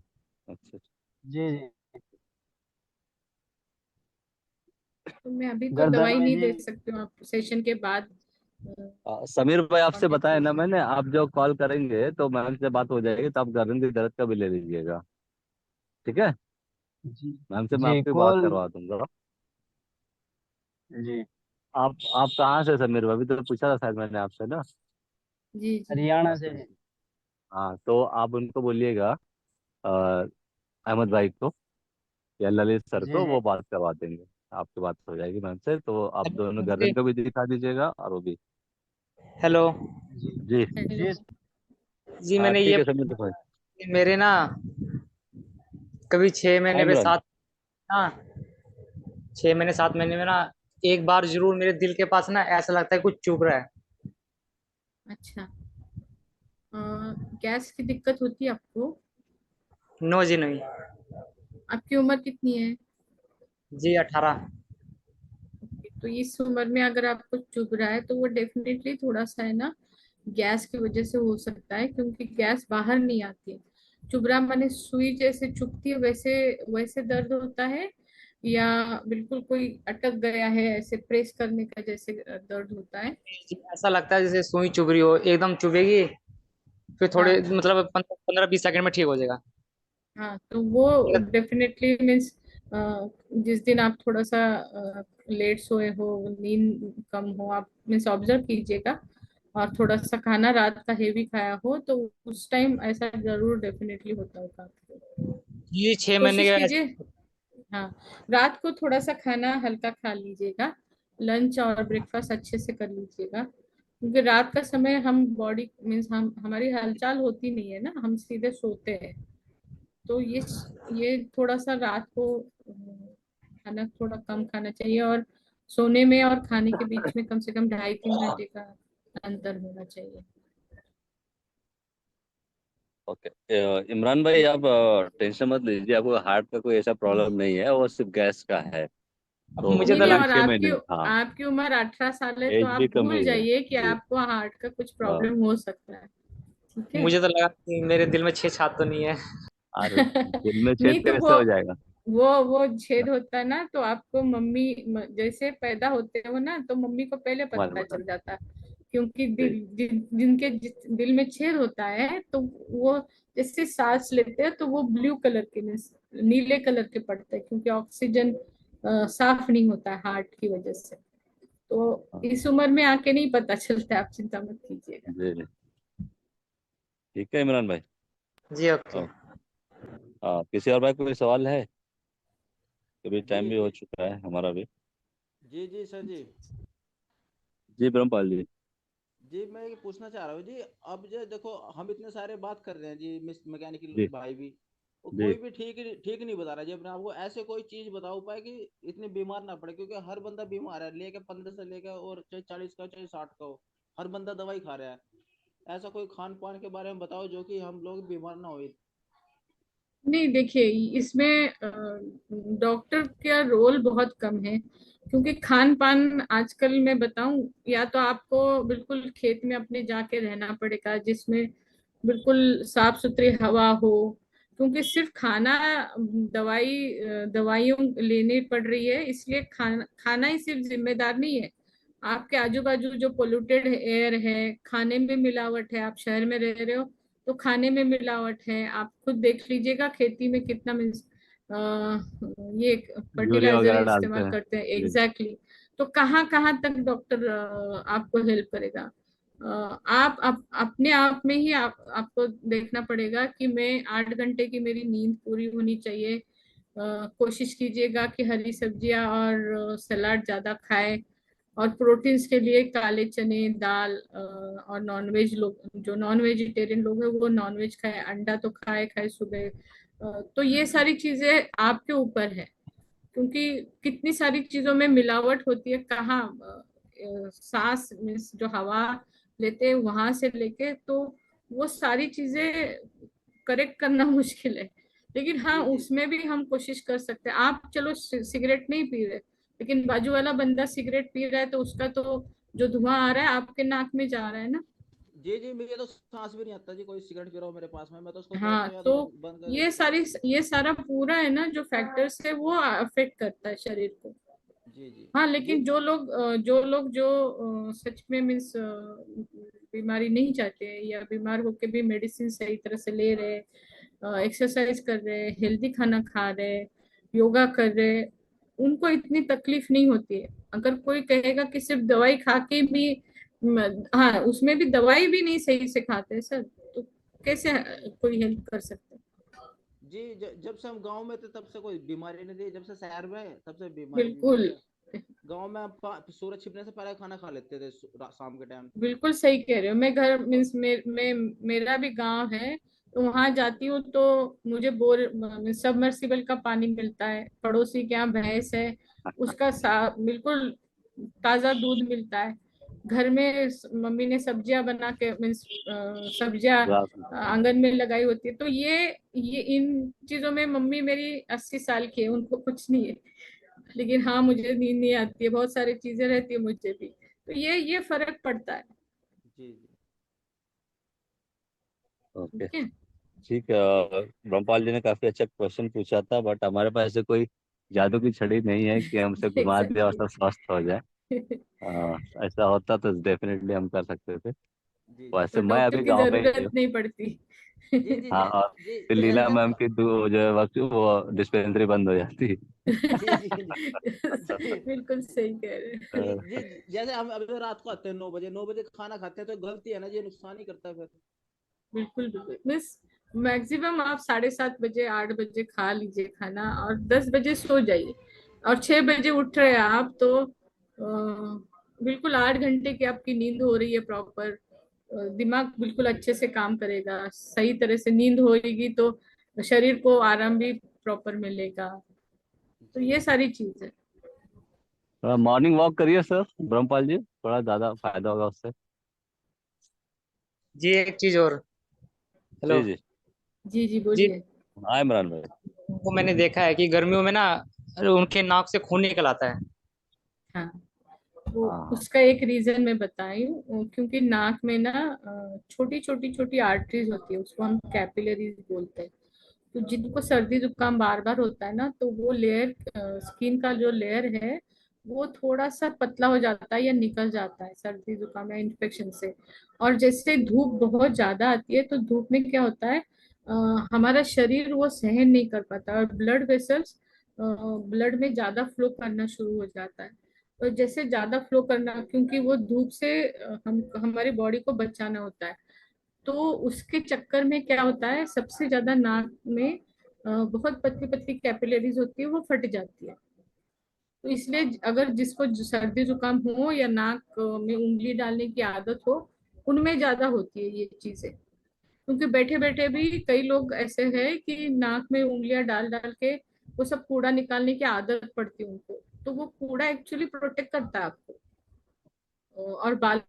अच्छा अच्छा। जी जी। तो मैं अभी तो गर्दन दवाई में नहीं जी। दे सकती हूँ, आप सेशन के बाद समीर भाई, आपसे कांटेक्ट बताया ना कीजिए। मैंने, आप जो कॉल करेंगे तो मैम से बात हो जाएगी, तो आप गर्दन की दर्द का भी ले लीजिएगा। ठीक है, जी। मैम से मैं जी आपकी बात कॉल। करवा दूंगा। जी। आप कहाँ से समीर भाई? अभी तो पूछा था शायद मैंने आपसे ना। जी जी। हरियाणा से। अच्छा। हाँ, तो आप उनको बोलिएगा, अहमद भाई को या ललित सर जी को, जी। वो बात करवा देंगे। आपकी बात हो जाएगी मैम से, तो आप दोनों नमस्ते। गर्दन का भी दिखा दीजिएगा और वो भी। हेलो। जी जी। हेलो। जी। जी हाँ मैंने ठीक ये है समीर भाई। मेरे ना कभी 6 महीने हाँ में इमरान। 6 महीने 7 महीने में ना एक बार जरूर मेरे दिल के पास ना ऐसा लगता है कुछ चुभ रहा है। अच्छा, गैस की दिक्कत होती है आपको? नो जी नहीं। आपकी उम्र कितनी है? जी 18। तो इस उम्र में अगर आपको चुभ रहा है, तो वो डेफिनेटली थोड़ा सा है ना, गैस की वजह से हो सकता है, क्योंकि गैस बाहर नहीं आती है। चुभरा माने सुई जैसे चुभती है वैसे वैसे दर्द होता है, या बिल्कुल कोई अटक गया है ऐसे प्रेस करने का जैसे दर्द होता है? ऐसा लगता है जैसे सुई चुभ रही हो, एकदम चुभेगी, फिर थोड़े हाँ मतलब 15-20 सेकंड में ठीक हो जाएगा। हाँ, तो वो डेफिनेटली मीन्स जिस दिन आप थोड़ा सा लेट सोए हो, नींद कम हो, आप मीन्स ऑब्जर्व कीजिएगा, और थोड़ा सा खाना रात का हेवी खाया हो तो उस टाइम ऐसा जरूर डेफिनेटली होता होगा आपको। ये 6 महीने कोशिश के। कीजिए। हाँ, रात को थोड़ा सा खाना हल्का खा लीजिएगा, लंच और ब्रेकफास्ट अच्छे से कर लीजिएगा, क्योंकि रात का समय हम बॉडी मीन्स हम हमारी हलचल होती नहीं है ना, हम सीधे सोते हैं। तो ये थोड़ा सा रात को खाना थोड़ा कम खाना चाहिए, और सोने में और खाने के बीच में कम से कम 2.5-3 घंटे का अंतर होना चाहिए। ओके। इमरान भाई, आप टेंशन मत लीजिए, आपको हार्ट का कोई ऐसा प्रॉब्लम नहीं है, वो सिर्फ गैस का है। अब तो मुझे नहीं तो नहीं, अभी लग और 6 महीने, आपकी हाँ, आपकी उम्र 18 साल है, तो एज भी आप कम भूल ही है जाइए कि जी। आपको हार्ट का कुछ हाँ, प्रॉब्लम हो सकता है। ठीक है। मुझे तो लगा कि मेरे दिल में 6 छात तो नहीं है। अरे दिल में छेद नहीं तो कैसे हो जाएगा? वो छेद होता है ना, तो आपको मम्मी जैसे पैदा होते हो ना, तो मम्मी को पहले मालूम पता है चल जाता है, क्योंकि जी। जिनके दिल में छेद होता है तो वो जैसे सांस लेते हैं तो वो ब्लू कलर के नीले कलर के पड़ते हैं, क्योंकि ऑक्सीजन साफ नहीं होता है हार्ट की वजह से। तो हाँ इस उम्र में आके नहीं पता चलता है, आप चिंता मत कीजिएगा। जी जी। ठीक है इमरान भाई। जी ओके। हाँ हाँ, किसी और भाई को कोई सवाल है? अभी टाइम जी भी हो चुका है हमारा भी। जी जी सर जी। जी ब्रह्मपाल जी। जी मैं ये पूछना चाह रहा हूँ जी, अब जो देखो हम इतने सारे बात कर रहे हैं जी, मिस मैकेनिकल जी भाई भी, और जी। कोई भी ठीक नहीं बता रहा जी अपने आप को। ऐसे कोई चीज बताओ पाए कि इतने बीमार ना पड़े, क्योंकि हर बंदा बीमार है, लेके 15 से लेके और चाहे 40 का चाहे 60 का हो, हर बंदा दवाई खा रहा है। ऐसा कोई खान पान के बारे में बताओ जो कि हम लोग बीमार ना हो। नहीं देखिए, इसमें डॉक्टर का रोल बहुत कम है, क्योंकि खान पान आजकल मैं बताऊं, या तो आपको बिल्कुल खेत में अपने जाके रहना पड़ेगा जिसमें बिल्कुल साफ सुथरी हवा हो, क्योंकि सिर्फ खाना दवाइयों लेनी पड़ रही है, इसलिए खाना खाना ही सिर्फ जिम्मेदार नहीं है। आपके आजू बाजू जो पोल्यूटेड एयर है, खाने में मिलावट है, आप शहर में रह रहे हो तो खाने में मिलावट है, आप खुद देख लीजिएगा खेती में कितना ये यूरिया फर्टिलाइजर वगैरह डालते इस्तेमाल हैं करते हैं। जी। एग्जैक्टली। तो कहाँ कहाँ तक डॉक्टर आपको हेल्प करेगा? आप अपने आप में ही आपको देखना पड़ेगा कि मैं 8 घंटे की मेरी नींद पूरी होनी चाहिए। कोशिश कीजिएगा कि हरी सब्जियां और सलाद ज्यादा खाएं, और प्रोटीन्स के लिए काले चने, दाल, और नॉनवेज लोग जो नॉन वेजिटेरियन लोग हैं वो नॉनवेज खाए, अंडा तो खाए खाए सुबह। तो ये सारी चीजें आपके ऊपर है, क्योंकि कितनी सारी चीजों में मिलावट होती है। कहाँ सांस मीन्स जो हवा लेते हैं वहां से लेके, तो वो सारी चीजें करेक्ट करना मुश्किल है। लेकिन हाँ, जी जी उसमें भी हम कोशिश कर सकते हैं। आप चलो सिगरेट नहीं पी रहे, लेकिन बाजू वाला बंदा सिगरेट पी रहा है, तो उसका तो जो धुआं आ रहा है आपके नाक में जा रहा है ना। जी जी, मुझे तो सांस भी नहीं आता जी, कोई सिगरेट पी रहा हो मेरे पास में, मैं तो उसको सोचता हाँ, हूँ या तो तो बंद बंद कर ये देता हूँ। सारी ये सारा पूरा है ना जो फैक्टर्स है वो अफेक्ट करता है शरीर को। जी जी। हाँ, ये लेकिन जो लोग जो सच में मीन्स बीमारी नहीं चाहते हैं, या बीमार होके भी मेडिसिन सही तरह से ले रहे, एक्सरसाइज कर रहे, हेल्दी खाना खा रहे, योगा कर रहे, उनको इतनी तकलीफ नहीं होती है। अगर कोई कहेगा कि सिर्फ दवाई खा के भी हाँ, उसमें भी दवाई भी नहीं सही से खाते सर, तो कैसे जी कोई हेल्प कर सकते हैं? जी, जब से हम गांव में थे तब से कोई बीमारी नहीं थी, जब से शहर में है, तब से बीमारी बीमारी बिल्कुल है। गांव में हम सूरज छिपने से पहले खाना खा लेते थे शाम के टाइम। बिल्कुल सही कह रहे हो। मैं घर और मीन्स मेरा भी गांव है, तो वहां जाती हूँ तो मुझे सबमर्सिबल का पानी मिलता है, पड़ोसी के यहाँ भैंस है, उसका बिल्कुल ताजा दूध मिलता है। घर में मम्मी ने सब्जियां बना के मीन्स सब्जियां रात आंगन में लगाई होती है। तो ये इन चीजों में मम्मी मेरी 80 साल की है, उनको कुछ नहीं है। लेकिन हाँ, मुझे नींद नहीं आती है, बहुत सारी चीजें रहती है मुझे भी, तो ये फर्क पड़ता है। जी जी। ओके। ठीक है। ठीक है। ब्रह्मपाल जी ने काफी अच्छा क्वेश्चन पूछा था, बट हमारे पास ऐसे कोई जादू की छड़ी नहीं है कि हमसे घुमा दे और एग्जैक्टली। सब स्वस्थ हो जाए। ऐसा होता तो डेफिनेटली हम कर सकते थे। जी जी तो वैसे मैं डॉक्टर अभी की गांव में ही जरूरत हूँ। नहीं पड़ती। जी जी हाँ, जी और जी फिर जैसे लीला जैसे मैम की जो है वक्त वो डिस्पेंसरी बंद हो जाती है। जी जी जी बिल्कुल सही कह रहे हैं। जी जी जैसे हम अभी रात को आते हैं 9 बजे, 9 बजे खाना खाते हैं तो गलती है ना जी, नुकसान ही करता है फिर। बिल्कुल बिल्कुल मिस, मैक्सिमम आप 7:30 बजे 8 बजे खा लीजिए खाना और 10 बजे सो जाइए, और 6 बजे उठ रहे हैं आप तो बिल्कुल 8 घंटे की आपकी नींद हो रही है प्रॉपर। दिमाग बिल्कुल अच्छे से काम करेगा, सही तरह से नींद होएगी तो शरीर को आराम भी प्रॉपर मिलेगा। तो जी ये सारी चीज है। थोड़ा मॉर्निंग वॉक करिए सर ब्रह्मपाल जी, थोड़ा ज्यादा फायदा होगा उससे। जी एक चीज और। हेलो। जी जी। जी जी जी। बोलिए। हाँ इमरान भाई। वो मैंने देखा है कि गर्मियों में ना, अरे उनके नाक से खून निकल आता है। हाँ, वो हाँ उसका एक रीजन मैं बताई हूँ, क्योंकि नाक में ना छोटी छोटी छोटी आर्टरीज होती है, उसको हम कैपिलरीज बोलते हैं। तो जिनको सर्दी जुकाम बार बार होता है ना, तो वो लेयर, स्किन का जो लेयर है वो थोड़ा सा पतला हो जाता है या निकल जाता है सर्दी जुकाम या इन्फेक्शन से। और जैसे धूप बहुत ज्यादा आती है तो धूप में क्या होता है, हमारा शरीर वो सहन नहीं कर पाता और ब्लड वेसल्स ब्लड में ज्यादा फ्लो करना शुरू हो जाता है। तो जैसे ज्यादा फ्लो करना, क्योंकि वो धूप से हम हमारी बॉडी को बचाना होता है, तो उसके चक्कर में क्या होता है, सबसे ज्यादा नाक में बहुत पतली पतली कैपिलरीज होती है, वो फट जाती है। तो इसलिए अगर जिसको सर्दी जुकाम हो या नाक में उंगली डालने की आदत हो, उनमें ज्यादा होती है ये चीजें। क्योंकि बैठे बैठे भी कई लोग ऐसे हैं कि नाक में उंगलियां डाल डाल के वो सब कूड़ा निकालने की आदत पड़ती है उनको, तो वो कूड़ा एक्चुअली प्रोटेक्ट करता है आपको। और बाल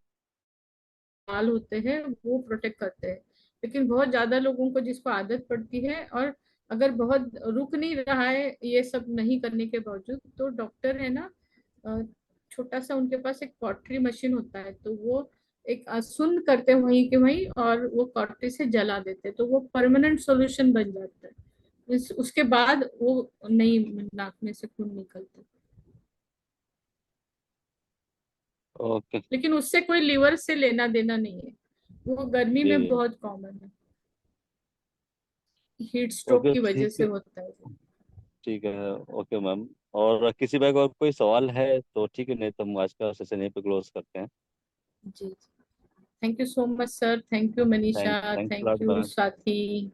बाल होते हैं वो प्रोटेक्ट करते हैं। लेकिन बहुत ज्यादा लोगों को जिसको आदत पड़ती है, और अगर बहुत रुक नहीं रहा है ये सब नहीं करने के बावजूद, तो डॉक्टर है ना, अ, छोटा सा उनके पास एक कॉटरी मशीन होता है, तो वो एक सुन्न करते हैं वहीं के वहीं, और वो कॉटरी से जला देते हैं, तो वो परमानेंट सॉल्यूशन बन जाता है। उसके बाद वो नहीं, नाक में से खून निकलता। ओके। लेकिन उससे कोई लिवर से लेना देना नहीं है, वो गर्मी जी में जी। बहुत कॉमन है, हीट स्ट्रोक ओके की वजह ठीक से है। होता है वो। ठीक है। Okay ma'am. और किसी भाई को और कोई सवाल है तो ठीक है, नहीं तो हम आज का सेशन यहीं पे क्लोज करते हैं। जी, thank you so much sir, thank you Manisha, thanks thank lot you ma'am. Swati.